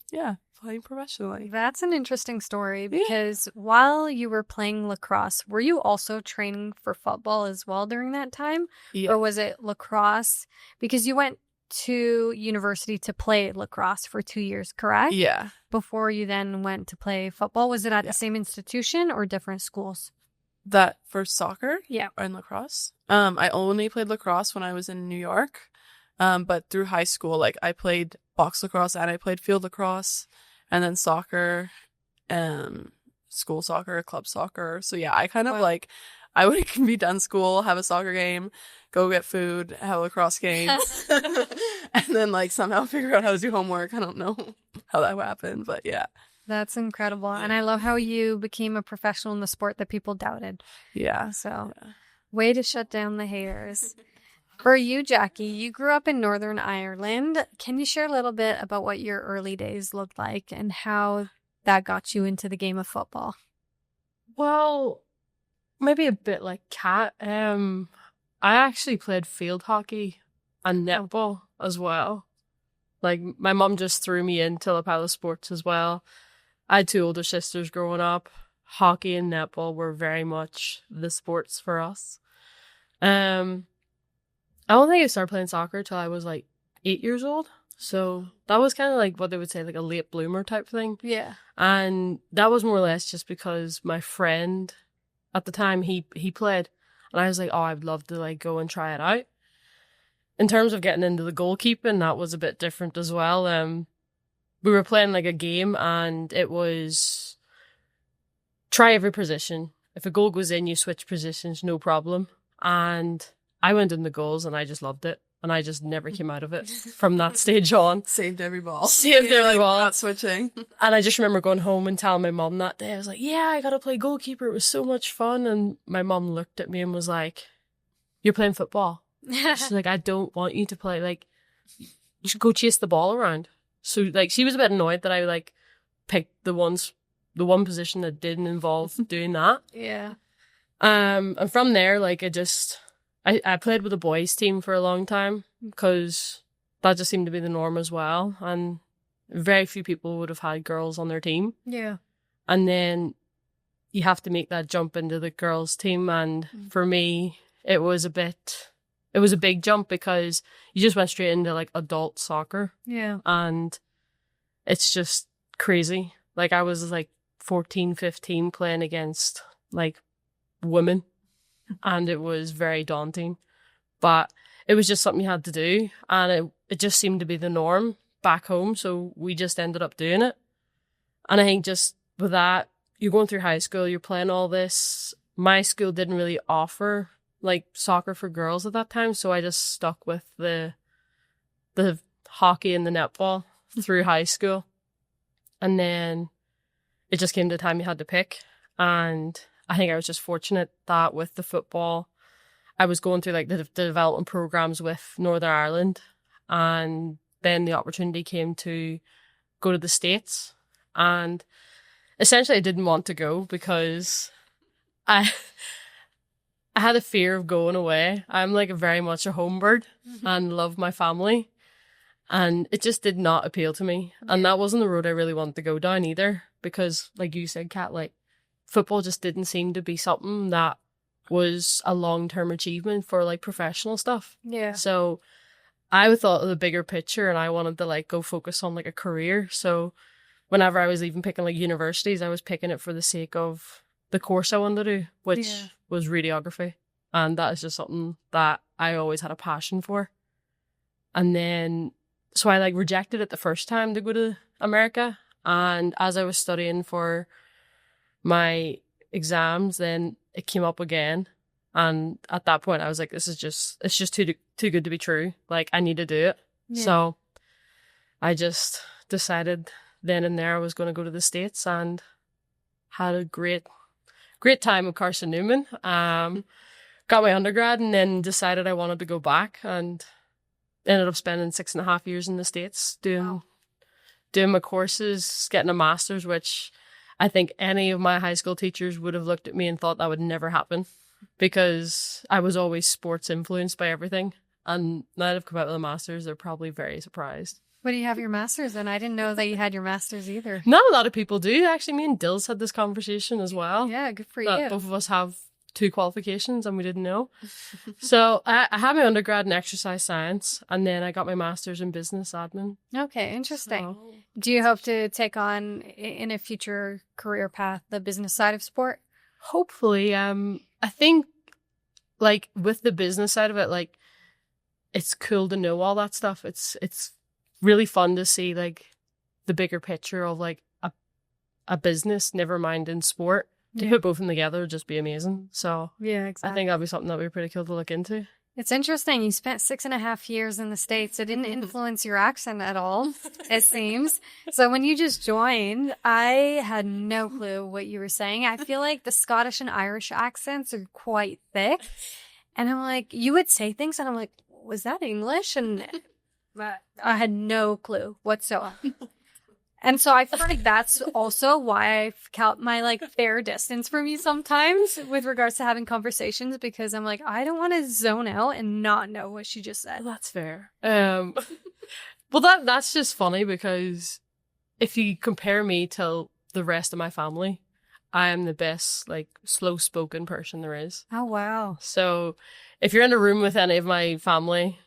playing professionally. That's an interesting story because while you were playing lacrosse, were you also training for football as well during that time? Yeah. Or was it lacrosse? Because you went to university to play lacrosse for 2 years, correct? Yeah. Before you then went to play football. Was it at the same institution or different schools? That for soccer? Yeah. Or in lacrosse? I only played lacrosse when I was in New York. But through high school, like, I played box lacrosse and I played field lacrosse, and then soccer, school soccer, club soccer. So yeah, I kind of like, I would be done school, have a soccer game, go get food, have a lacrosse game, and then like somehow figure out how to do homework. I don't know how that happened, but yeah. That's incredible. And I love how you became a professional in the sport that people doubted. Yeah. So way to shut down the haters. For you, Jackie, you grew up in Northern Ireland. Can you share a little bit about what your early days looked like and how that got you into the game of football? Well, maybe a bit like Kat. I actually played field hockey and netball as well. Like, my mum just threw me into a pile of sports as well. I had 2 older sisters growing up. Hockey and netball were very much the sports for us. I don't think I started playing soccer till I was like 8 years old. So that was kind of like what they would say, like a late bloomer type thing. Yeah. And that was more or less just because my friend at the time, he played. And I was like, oh, I'd love to like go and try it out. In terms of getting into the goalkeeping, that was a bit different as well. We were playing like a game and it was try every position. If a goal goes in, you switch positions, no problem. And I went in the goals and I just loved it. And I just never came out of it from that stage on. Saved every ball. Saved every ball. Not switching. And I just remember going home and telling my mum that day. I was like, yeah, I got to play goalkeeper. It was so much fun. And my mum looked at me and was like, you're playing football. She's like, I don't want you to play. Like, you should go chase the ball around. So, like, she was a bit annoyed that I, like, picked the one position that didn't involve doing that. Yeah. And from there, like, I played with a boys team for a long time because that just seemed to be the norm as well. And very few people would have had girls on their team. Yeah. And then you have to make that jump into the girls team. And for me, it was a big jump because you just went straight into like adult soccer. Yeah. And it's just crazy. Like, I was like 14, 15 playing against like women. And it was very daunting, but it was just something you had to do. And it just seemed to be the norm back home. So we just ended up doing it. And I think just with that, you're going through high school, you're playing all this. My school didn't really offer like soccer for girls at that time. So I just stuck with the hockey and the netball through high school. And then it just came to the time you had to pick. And I think I was just fortunate that with the football, I was going through like the development programs with Northern Ireland. And then the opportunity came to go to the States. And essentially I didn't want to go because I had a fear of going away. I'm like very much a home bird and love my family. And it just did not appeal to me. And that wasn't the road I really wanted to go down either. Because like you said, Kat, like football just didn't seem to be something that was a long-term achievement for like professional stuff. Yeah. So I thought of the bigger picture and I wanted to like go focus on like a career. So whenever I was even picking like universities, I was picking it for the sake of the course I wanted to do, which was radiography. And that is just something that I always had a passion for. And then, so I like rejected it the first time to go to America. And as I was studying for my exams, then it came up again. And at that point I was like, it's just too good to be true. Like I need to do it. Yeah. So I just decided then and there I was going to go to the States and had a great time with Carson Newman. Got my undergrad and then decided I wanted to go back and ended up spending 6.5 years in the States doing my courses, getting a master's, which I think any of my high school teachers would have looked at me and thought that would never happen because I was always sports influenced by everything. And now that I've come out with a master's, they're probably very surprised. What do you have your master's in? I didn't know that you had your master's either. Not a lot of people do. Actually, me and Dills had this conversation as well. Yeah, good for you. Both of us have 2 qualifications and we didn't know. So I had my undergrad in exercise science and then I got my master's in business admin. Okay, interesting. So, do you hope to take on in a future career path the business side of sport? Hopefully. I think like with the business side of it, like it's cool to know all that stuff. It's really fun to see like the bigger picture of like a business, never mind in sport. To put both of them together would just be amazing. So yeah, exactly. I think that'd be something that would be pretty cool to look into. It's interesting. You spent 6.5 years in the States. It didn't influence your accent at all, it seems. So when you just joined, I had no clue what you were saying. I feel like the Scottish and Irish accents are quite thick. And I'm like, you would say things and I'm like, was that English? And I had no clue whatsoever. And so I feel like that's also why I count my like fair distance from you sometimes with regards to having conversations, because I'm like, I don't want to zone out and not know what she just said. Well, that's fair. Well, that's just funny because if you compare me to the rest of my family, I am the best like slow spoken person there is. Oh, wow. So if you're in a room with any of my family,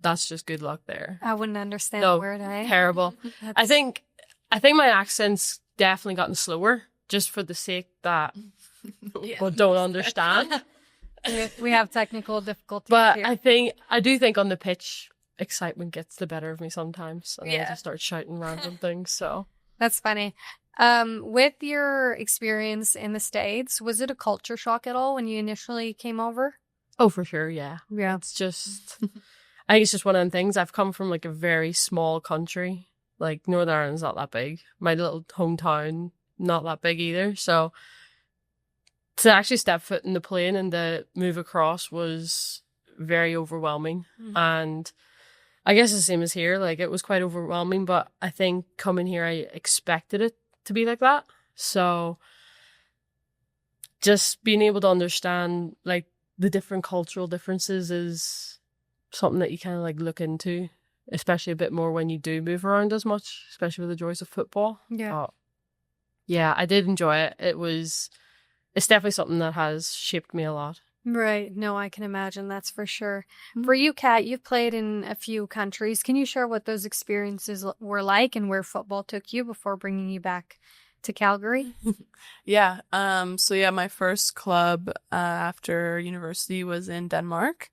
that's just good luck there. I wouldn't understand a word, eh? Terrible. I think my accent's definitely gotten slower just for the sake that people don't understand. We have technical difficulties but here. I do think on the pitch, excitement gets the better of me sometimes. And I just start shouting random things. So that's funny. With your experience in the States, was it a culture shock at all when you initially came over? Oh, for sure, yeah. Yeah. It's just, I think it's just one of them things. I've come from like a very small country. Like Northern Ireland's not that big. My little hometown, not that big either. So to actually step foot in the plane and to move across was very overwhelming. Mm-hmm. And I guess the same as here. Like it was quite overwhelming, but I think coming here, I expected it to be like that. So just being able to understand like the different cultural differences is something that you kind of like look into. Especially a bit more when you do move around as much, especially with the joys of football. Yeah. But yeah, I did enjoy it. It's definitely something that has shaped me a lot. Right. No, I can imagine. That's for sure. Mm-hmm. For you, Kat, you've played in a few countries. Can you share what those experiences were like and where football took you before bringing you back to Calgary? Yeah. So my first club after university was in Denmark.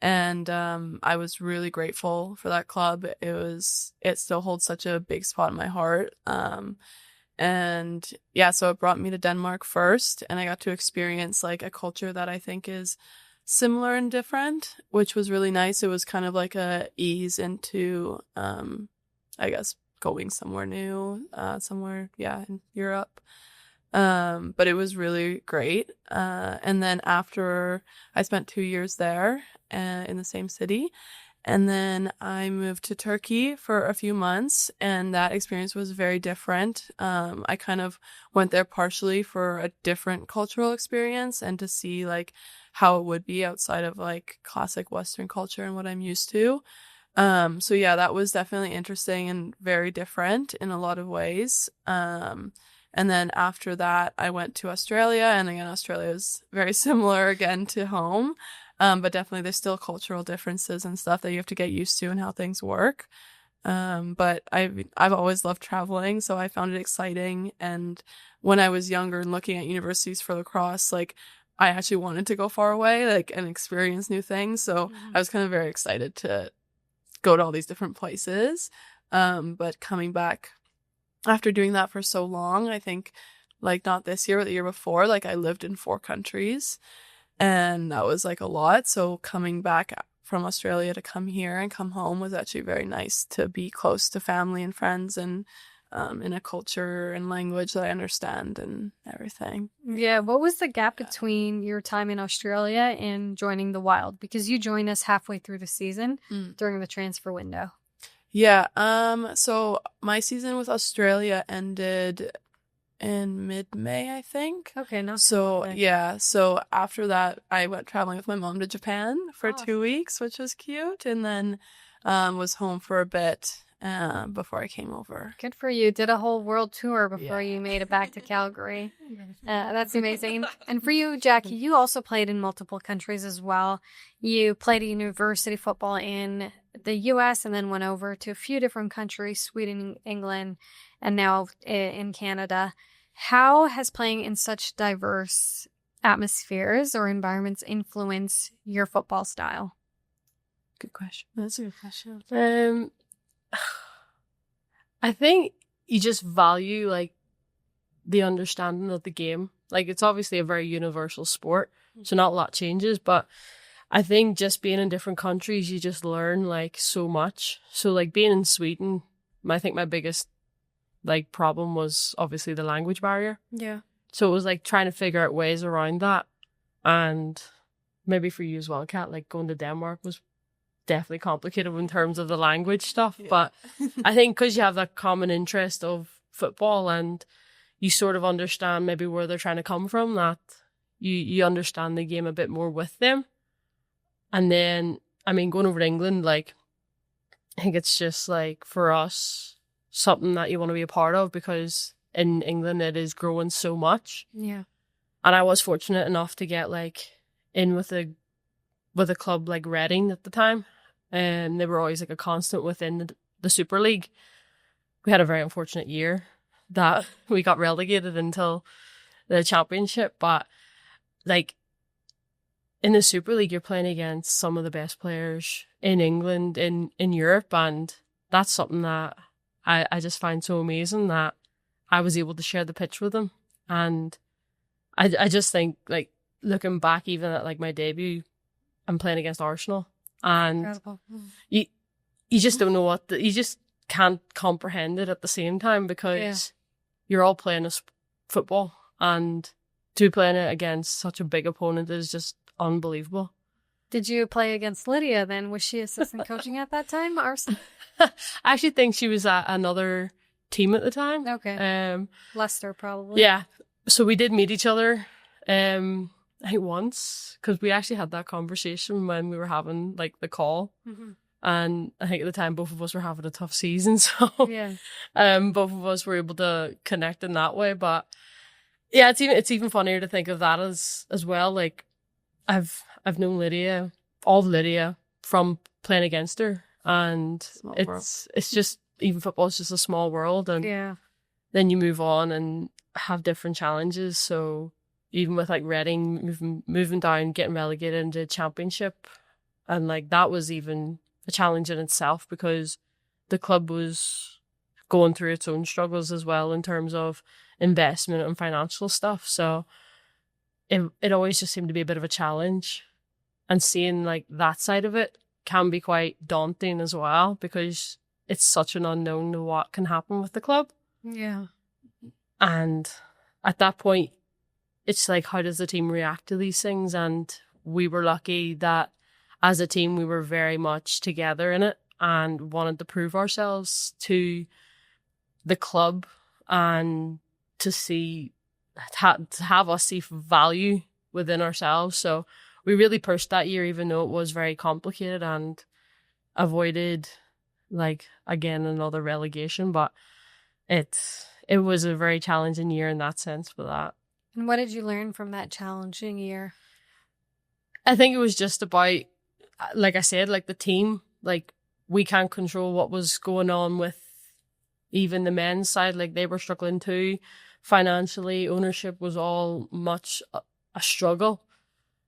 And I was really grateful for that club. It still holds such a big spot in my heart. So it brought me to Denmark first, and I got to experience like a culture that I think is similar and different, which was really nice. It was kind of like a ease into, I guess, going somewhere new, somewhere, in Europe. But it was really great. And then after I spent 2 years there in the same city, and then I moved to Turkey for a few months, and that experience was very different. I kind of went there partially for a different cultural experience and to see like how it would be outside of like classic Western culture and what I'm used to. So yeah, that was definitely interesting and very different in a lot of ways. And then after that, I went to Australia, and again, Australia is very similar again to home. But definitely there's still cultural differences and stuff that you have to get used to and how things work. But I've always loved traveling, so I found it exciting. And when I was younger and looking at universities for lacrosse, like I actually wanted to go far away, like, and experience new things. So I was kind of very excited to go to all these different places. But coming back after doing that for so long, I think like not this year, but the year before, like I lived in 4 countries. And that was like a lot. So coming back from Australia to come here and come home was actually very nice to be close to family and friends and in a culture and language that I understand and everything. Yeah. What was the gap between your time in Australia and joining the Wild? Because you joined us halfway through the season during the transfer window. Yeah. So my season with Australia ended in mid-May, I think. Okay, no. So yeah, so after that I went traveling with my mom to Japan for 2 weeks, which was cute, and then was home for a bit before I came over. Good for you. Did a whole world tour before you made it back to Calgary. That's amazing. And for you, Jackie, you also played in multiple countries as well. You played university football in the U.S. and then went over to a few different countries, Sweden, England, and now in Canada. How has playing in such diverse atmospheres or environments influence your football style? Good question. That's a good question. I think you just value like the understanding of the game. Like it's obviously a very universal sport, so not a lot changes, but I think just being in different countries, you just learn like so much. So like being in Sweden, I think my biggest like problem was obviously the language barrier. Yeah. So it was like trying to figure out ways around that. And maybe for you as well, Kat, like going to Denmark was definitely complicated in terms of the language stuff. Yeah. But I think because you have that common interest of football and you sort of understand maybe where they're trying to come from, that you understand the game a bit more with them. And then, I mean, going over to England, like, I think it's just like for us, something that you want to be a part of because in England it is growing so much. Yeah. And I was fortunate enough to get like in with a club like Reading at the time. And they were always like a constant within the Super League. We had a very unfortunate year that we got relegated until the championship. But like in the Super League, you're playing against some of the best players in England, in Europe. And that's something that I just find so amazing that I was able to share the pitch with them. And I just think, like, looking back even at, like, my debut, I'm playing against Arsenal. And incredible. You just don't know you just can't comprehend it at the same time because you're all playing football. And to be playing it against such a big opponent is just unbelievable. Did you play against Lydia then? Was she assistant coaching at that time? Arsenal? I actually think she was at another team at the time. Okay. Leicester, probably. Yeah. So we did meet each other, I think once, because we actually had that conversation when we were having like the call. Mm-hmm. And I think at the time both of us were having a tough season. So both of us were able to connect in that way. But yeah, it's even funnier to think of that as well. Like I've known Lydia, all of Lydia, from playing against her. And it's just, even football is just a small world, and then you move on and have different challenges. So even with like Reading moving down, getting relegated into championship, and like that was even a challenge in itself because the club was going through its own struggles as well in terms of investment and financial stuff. So it always just seemed to be a bit of a challenge, and seeing like that side of it can be quite daunting as well, because it's such an unknown to what can happen with the club. Yeah. And at that point, it's like, how does the team react to these things? And we were lucky that as a team, we were very much together in it and wanted to prove ourselves to the club and to have us see value within ourselves. So we really pushed that year, even though it was very complicated, and avoided, like, again, another relegation. But it was a very challenging year in that sense for that. And what did you learn from that challenging year? I think it was just about, like I said, like the team, like we can't control what was going on with even the men's side. Like they were struggling too financially. Ownership was all much a struggle,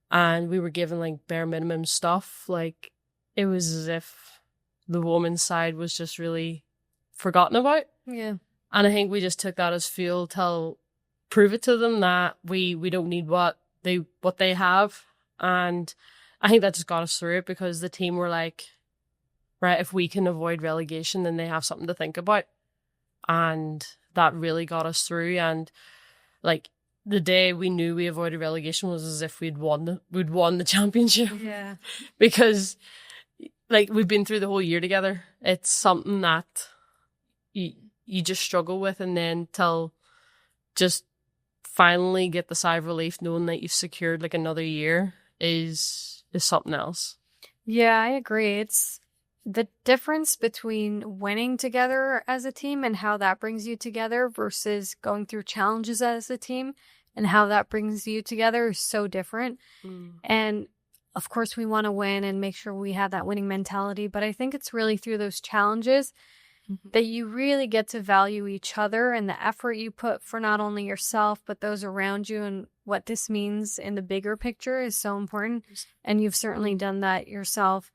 and we were given like bare minimum stuff. Like it was as if the women's side was just really forgotten about. Yeah. And I think we just took that as fuel to prove it to them that we don't need what they have. And I think that just got us through it, because the team were like, right, if we can avoid relegation, then they have something to think about. And that really got us through. And like the day we knew we avoided relegation was as if we'd won the championship. Yeah. Because like we've been through the whole year together. It's something that you just struggle with, and then till just finally get the sigh of relief knowing that you've secured like another year is something else. Yeah, I agree. It's the difference between winning together as a team and how that brings you together versus going through challenges as a team and how that brings you together is so different. And of course, we want to win and make sure we have that winning mentality. But I think it's really through those challenges that you really get to value each other and the effort you put for not only yourself, but those around you. And what this means in the bigger picture is so important. And you've certainly done that yourself.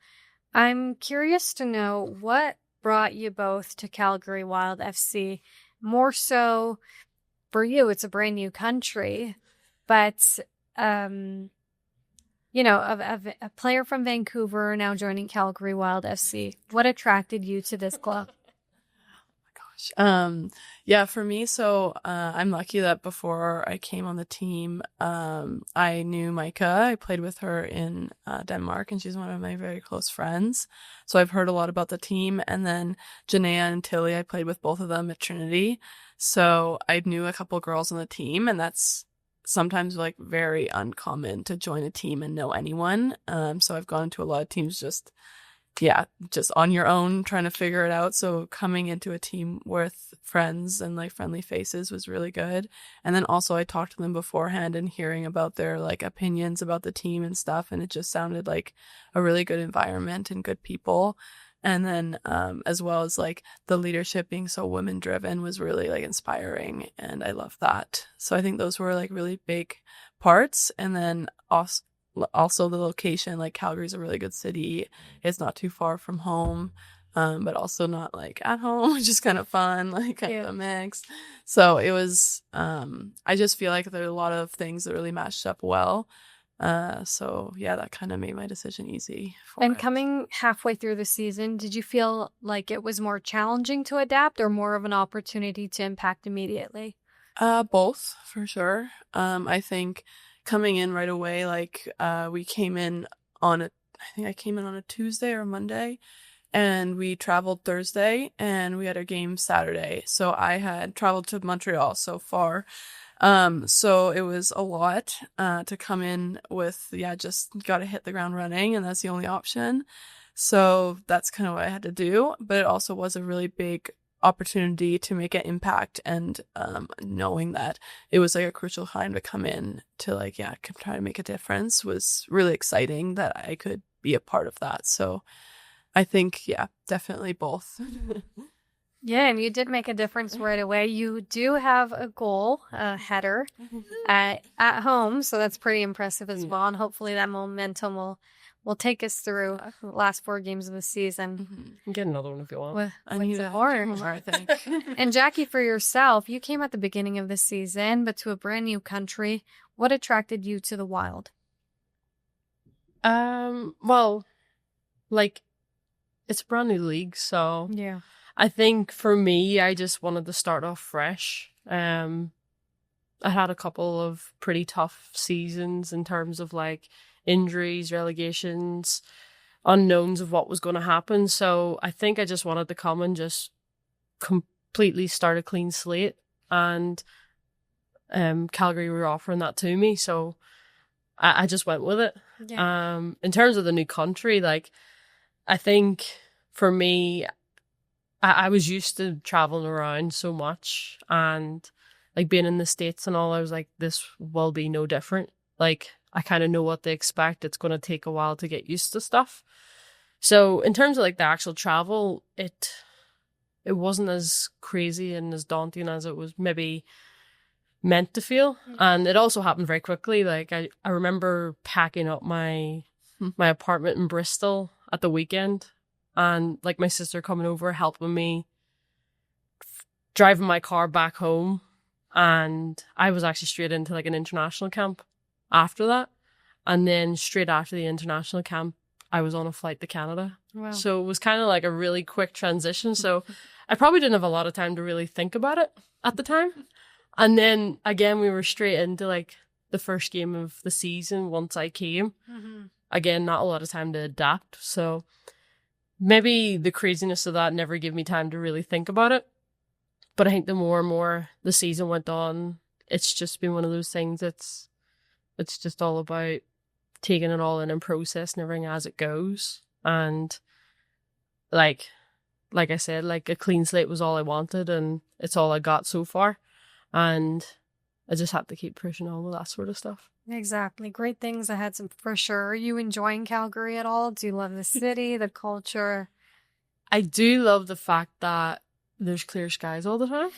I'm curious to know what brought you both to Calgary Wild FC. More so for you, it's a brand new country, but you know, a player from Vancouver now joining Calgary Wild FC. What attracted you to this club? Yeah, for me, so I'm lucky that before I came on the team, I knew Micah. I played with her in Denmark, and she's one of my very close friends. So I've heard a lot about the team. And then Janaea and Tilly, I played with both of them at Trinity. So I knew a couple girls on the team, and that's sometimes like very uncommon to join a team and know anyone. So I've gone into a lot of teams just on your own, trying to figure it out. So coming into a team with friends and like friendly faces was really good. And then also I talked to them beforehand and hearing about their like opinions about the team and stuff. And it just sounded like a really good environment and good people. And then as well as like the leadership being so women driven was really like inspiring. And I love that. So I think those were like really big parts. And then also the location, like Calgary's a really good city. It's not too far from home, but also not like at home, which is kind of fun, like kind of a mix. So it was, I just feel like there are a lot of things that really matched up well. So yeah, that kind of made my decision easy. And coming halfway through the season, did you feel like it was more challenging to adapt or more of an opportunity to impact immediately? Both, for sure. I think coming in right away, like we came in on I think I came in on a Tuesday or a Monday, and we traveled Thursday, and we had our game Saturday. So I had traveled to Montreal so far. So it was a lot to come in with, just got to hit the ground running, and that's the only option. So that's kind of what I had to do. But it also was a really big opportunity to make an impact, and knowing that it was like a crucial time to come in to like try to make a difference was really exciting that I could be a part of that. So I think definitely both. Yeah, and you did make a difference right away. You do have a goal, a header at home, so that's pretty impressive as well. And hopefully that momentum will take us through the last 4 games of the season. Get another one if you want. I need more, I think. And Jackie, for yourself, you came at the beginning of the season, but to a brand new country. What attracted you to the Wild? Well, like it's a brand new league, so Yeah. I think for me, I just wanted to start off fresh. I had a couple of pretty tough seasons in terms of like injuries, relegations, unknowns of what was going to happen. So I think I just wanted to come and just completely start a clean slate. And Calgary were offering that to me, so I just went with it. Yeah. In terms of the new country, like I think for me, I was used to traveling around so much and like being in the States and all. I was like, this will be no different. Like I kind of know what to expect. It's going to take a while to get used to stuff. So in terms of like the actual travel, it wasn't as crazy and as daunting as it was maybe meant to feel. And it also happened very quickly. Like I remember packing up my apartment in Bristol at the weekend, and like my sister coming over helping me driving my car back home, and I was actually straight into like an international camp after that. And then straight after the international camp, I was on a flight to Canada. Wow. So it was kind of like a really quick transition. So I probably didn't have a lot of time to really think about it at the time. And then again, we were straight into like the first game of the season once I came. Mm-hmm. Again, not a lot of time to adapt. So maybe the craziness of that never gave me time to really think about it. But I think the more and more the season went on, it's just been one of those things that's it's just all about taking it all in and processing everything as it goes. And like I said, like a clean slate was all I wanted, and it's all I got so far. And I just had to keep pushing on with that sort of stuff. Exactly. Great things ahead for sure. Are you enjoying Calgary at all? Do you love the city, the culture? I do love the fact that there's clear skies all the time.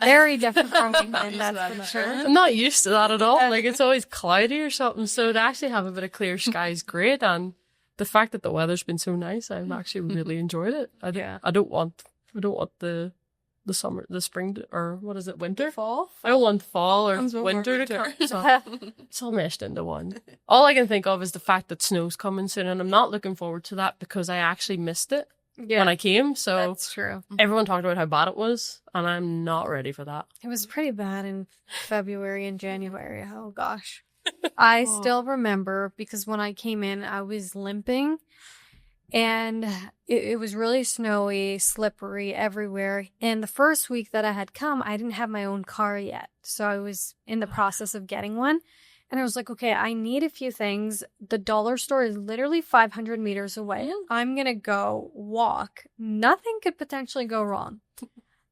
Very different from England, that's for sure. I'm not used to that at all. Like it's always cloudy or something. So to actually have a bit of clear sky is great. And the fact that the weather's been so nice, I've actually really enjoyed it. I don't want the summer, the spring, or what is it, winter? Fall? I don't want fall or Comes before winter to winter. come. It's all meshed into one. All I can think of is the fact that snow's coming soon, and I'm not looking forward to that because I actually missed it when I came. So That's true. everyone talked about how bad it was, and I'm not ready for that. It was pretty bad in February and January. Oh, gosh. I still remember because when I came in, I was limping. And it was really snowy, slippery everywhere. And the first week that I had come, I didn't have my own car yet. So I was in the process of getting one. And I was like, okay, I need a few things. The dollar store is literally 500 meters away. I'm going to go walk. Nothing could potentially go wrong.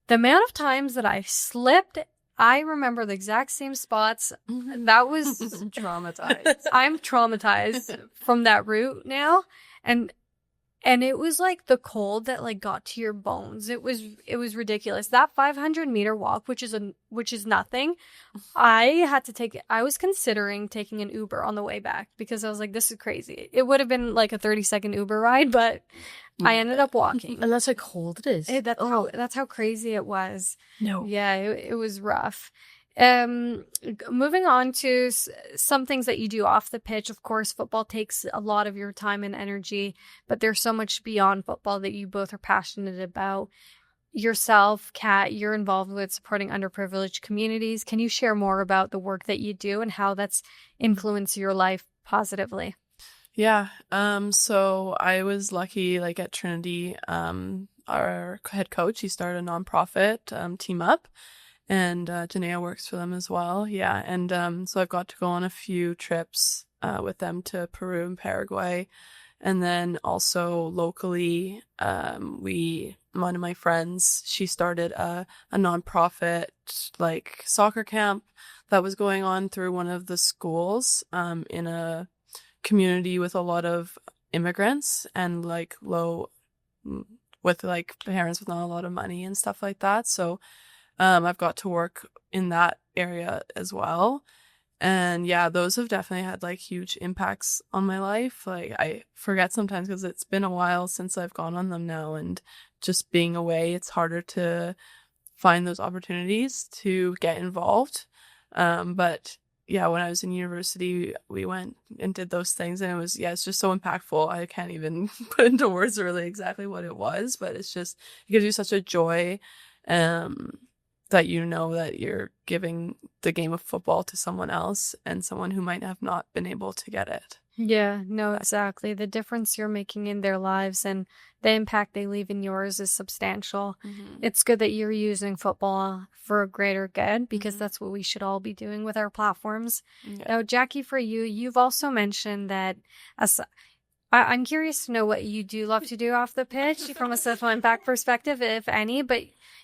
The amount of times that I slipped, I remember the exact same spots. That was Traumatized. I'm traumatized from that route now. And it was like the cold that like got to your bones. It was ridiculous. That 500-meter walk, which is nothing. I was considering taking an Uber on the way back because I was like, this is crazy. It would have been like a 30-second Uber ride, but I ended up walking. And that's how cold it is. That's how crazy it was. No. Yeah, it was rough. Moving on to some things that you do off the pitch. Of course, football takes a lot of your time and energy, but there's so much beyond football that you both are passionate about. Yourself, Kat, you're involved with supporting underprivileged communities. Can you share more about the work that you do and how that's influenced your life positively? Yeah. So I was lucky, like at Trinity, our head coach, he started a nonprofit, Team Up. And Janaea works for them as well. Yeah. And so I've got to go on a few trips with them to Peru and Paraguay. And then also locally, one of my friends, she started a nonprofit like soccer camp that was going on through one of the schools in a community with a lot of immigrants and like with like parents with not a lot of money and stuff like that. So I've got to work in that area as well. And yeah, those have definitely had like huge impacts on my life. Like I forget sometimes because it's been a while since I've gone on them now, and just being away, it's harder to find those opportunities to get involved. But yeah, when I was in university, we went and did those things, and it was, it's just so impactful. I can't even put into words really exactly what it was, but it's just, it gives you such a joy, that you know that you're giving the game of football to someone else and someone who might have not been able to get it. Yeah, no, exactly. The difference you're making in their lives and the impact they leave in yours is substantial. It's good that you're using football for a greater good, because that's what we should all be doing with our platforms. Now, Jackie, for you, you've also mentioned that I'm curious to know what you do love to do off the pitch from a social impact perspective, if any, but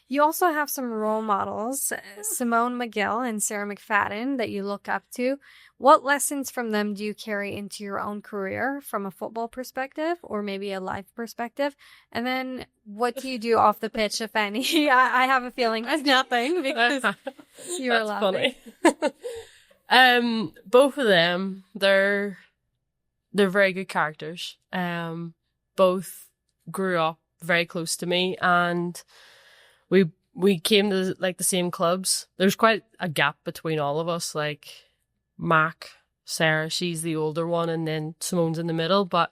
you also have some role models, Simone McGill and Sarah McFadden, that you look up to. What lessons from them do you carry into your own career from a football perspective or maybe a life perspective? And then what do you do off the pitch, if any? I have a feeling that's nothing because you're laughing. Funny. Both of them, they're very good characters. Both grew up very close to me, and we came to like the same clubs. There's quite a gap between all of us. Like Mac, Sarah, she's the older one, and then Simone's in the middle. But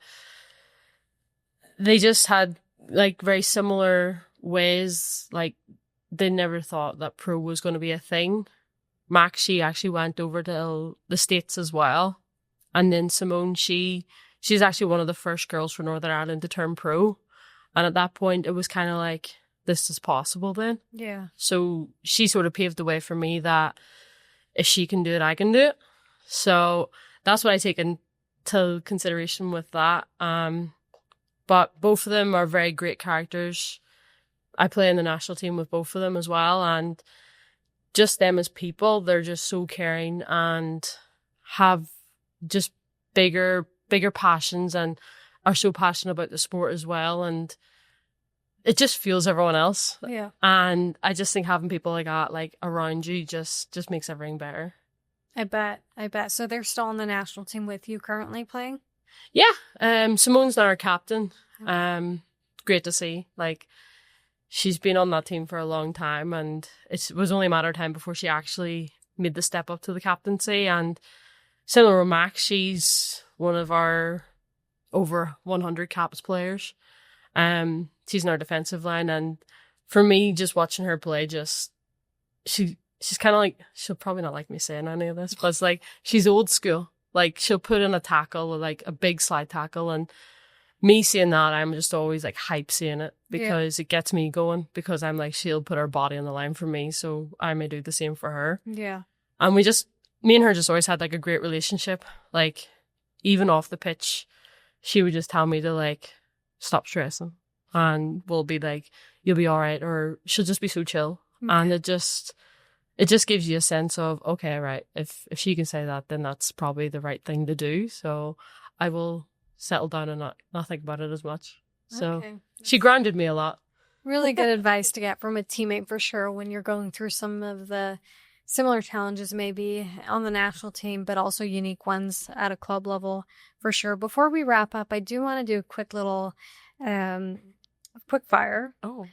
they just had like very similar ways. Like they never thought that pro was going to be a thing. Mac, she actually went over to the States as well. And then Simone, she's actually one of the first girls from Northern Ireland to turn pro. And at that point, it was kind of like, this is possible then. Yeah. So she sort of paved the way for me that if she can do it, I can do it. So that's what I take into consideration with that. But both of them are very great characters. I play in the national team with both of them as well. And just them as people, they're just so caring and have just bigger passions and are so passionate about the sport as well. And it just fuels everyone else. Yeah. And I just think having people like that, like around you, just makes everything better. I bet. So they're still on the national team with you currently playing? Yeah. Simone's now our captain. Great to see. Like, she's been on that team for a long time, and it was only a matter of time before she actually made the step up to the captaincy. And similar with Max, she's one of our over 100 caps players. She's in our defensive line, and for me, just watching her play, she's kind of like, she'll probably not like me saying any of this, but it's like, she's old school. Like, she'll put in a tackle, like a big slide tackle, and me seeing that, I'm just always like hype seeing it because it gets me going, because I'm like, she'll put her body on the line for me, so I may do the same for her. Yeah. And me and her just always had like a great relationship. Like, even off the pitch, she would just tell me to like, stop stressing, and we'll be like, you'll be all right, or she'll just be so chill. And it just gives you a sense of, okay, right, if she can say that, then that's probably the right thing to do. So I will settle down and not think about it as much. So she grounded me a lot. Really good advice to get from a teammate for sure when you're going through some of the similar challenges maybe on the national team, but also unique ones at a club level for sure. Before we wrap up, I do want to do a quick little quick fire. Oh.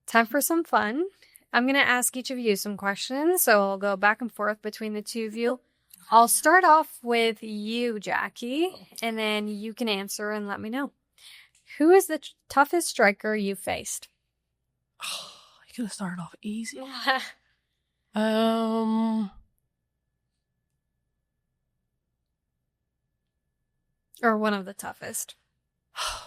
Time for some fun. I'm going to ask each of you some questions, so I'll go back and forth between the two of you. I'll start off with you, Jackie, and then you can answer and let me know. Who is the toughest striker you faced? Oh, you could have started off easy. Or one of the toughest?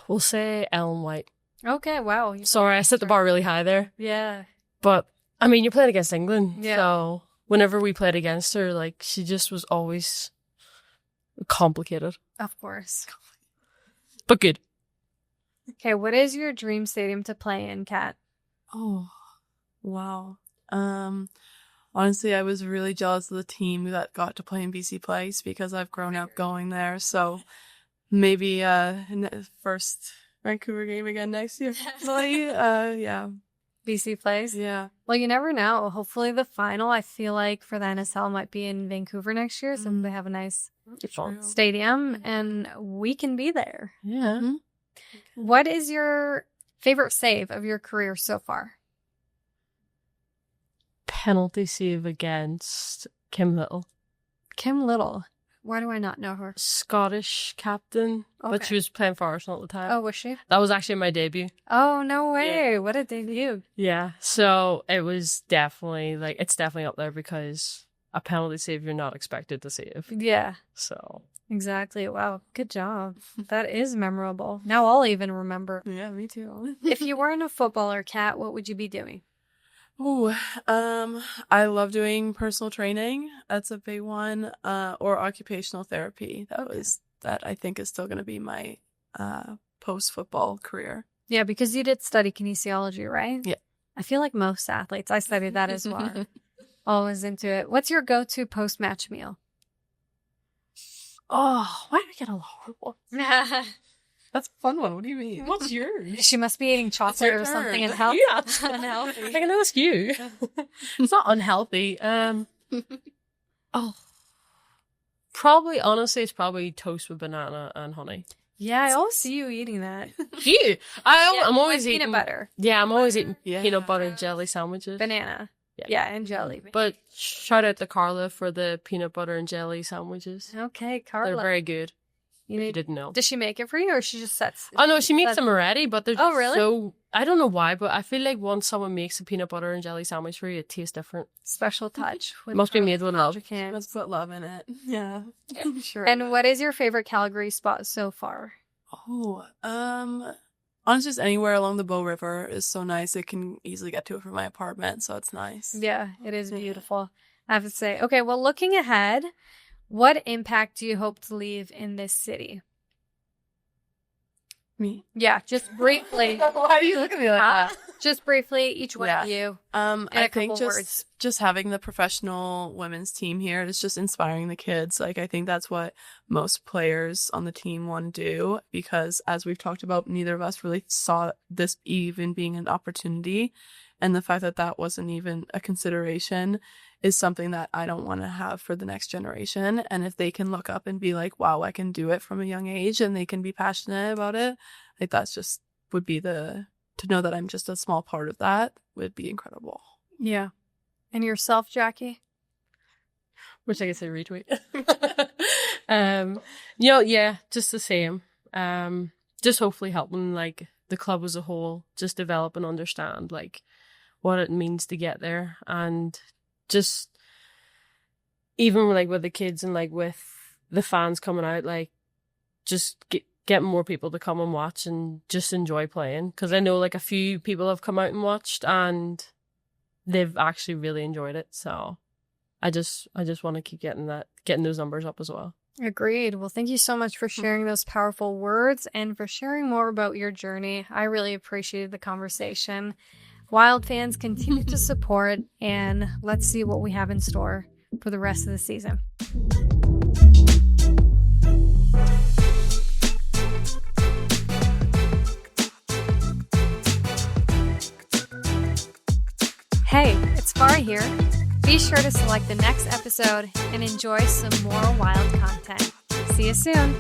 We'll say Ellen White. Okay, wow. Sorry, I set the bar really high there. Yeah. But, I mean, you're playing against England. Yeah. So whenever we played against her, like, she just was always complicated. Of course. But good. Okay, what is your dream stadium to play in, Kat? Oh, wow. Honestly, I was really jealous of the team that got to play in BC Place because I've grown up going there. So maybe in the first Vancouver game again next year. Yeah. BC Place? Yeah. Well, you never know. Hopefully the final, I feel like, for the NSL might be in Vancouver next year, so they have a nice stadium, and we can be there. Yeah. Mm-hmm. What is your favorite save of your career so far? Penalty save against Kim Little. Kim Little. Why do I not know her? Scottish captain, but Okay. she was playing for Arsenal at the time. Oh, was she? That was actually my debut. Oh, no way. What a debut. Yeah, so it was definitely it's definitely up there because a penalty save you're not expected to save. Yeah, So exactly. Wow. Good job. That is memorable. Now I'll even remember. Yeah, me too. If you weren't a footballer, Kat, what would you be doing? Oh, I love doing personal training. That's a big one. Or occupational therapy. That I think is still going to be my post-football career. Yeah, because you did study kinesiology, right? Yeah. I feel like most athletes. I studied that as well. Always into it. What's your go-to post-match meal? oh, why do we get a lot of ones? That's a fun one. What do you mean? What's yours? She must be eating chocolate or something turn. unhealthy. Yeah, I can ask you. It's not unhealthy. Oh, probably honestly, it's probably toast with banana and honey. Yeah, I always see you eating that. You, I'm always With eating peanut butter, Yeah, I'm always eating Yeah. peanut butter and jelly sandwiches. banana. Yeah. Yeah, and jelly. But shout out to Carla for the peanut butter and jelly sandwiches. Okay, They're Carla. very good. You If you need, didn't know. does she make it for you, or she just sets? Oh no, she makes sets- them already, but they're Oh, just really? so I don't know why, but I feel like once someone makes a peanut butter and jelly sandwich for you, it tastes different. special touch. It must be made with love. Let's put love in it. Yeah. Sure. And what is your favorite Calgary spot so far? Oh, honestly, just anywhere along the Bow River is so nice. I can easily get to it from my apartment, so it's nice. Yeah, it is Yeah. beautiful. I have to say. Okay, well, looking ahead, what impact do you hope to leave in this city? Me. Yeah, just briefly. Why are you looking at me like that? Just briefly, each one Yeah. of you. I a think couple just words. just having the professional women's team here is just inspiring the kids. Like I think that's what most players on the team want to do because as we've talked about, neither of us really saw this even being an opportunity, and the fact that that wasn't even a consideration is something that I don't want to have for the next generation. And if they can look up and be like, wow, I can do it from a young age, and they can be passionate about it, like that's just would be to know that I'm just a small part of that would be incredible. Yeah. And yourself, Jackie? Which I guess I retweet. Yeah, just the same. Just hopefully helping like the club as a whole just develop and understand like what it means to get there, and just even like with the kids and like with the fans coming out, like just getting more people to come and watch and just enjoy playing, because I know like a few people have come out and watched and they've actually really enjoyed it. So I just want to keep getting those numbers up as well. Agreed. Well, thank you so much for sharing those powerful words and for sharing more about your journey. I really appreciated the conversation. Wild fans, continue to support, and let's see what we have in store for the rest of the season. Hey, it's Farah here. Be sure to select the next episode and enjoy some more wild content. See you soon.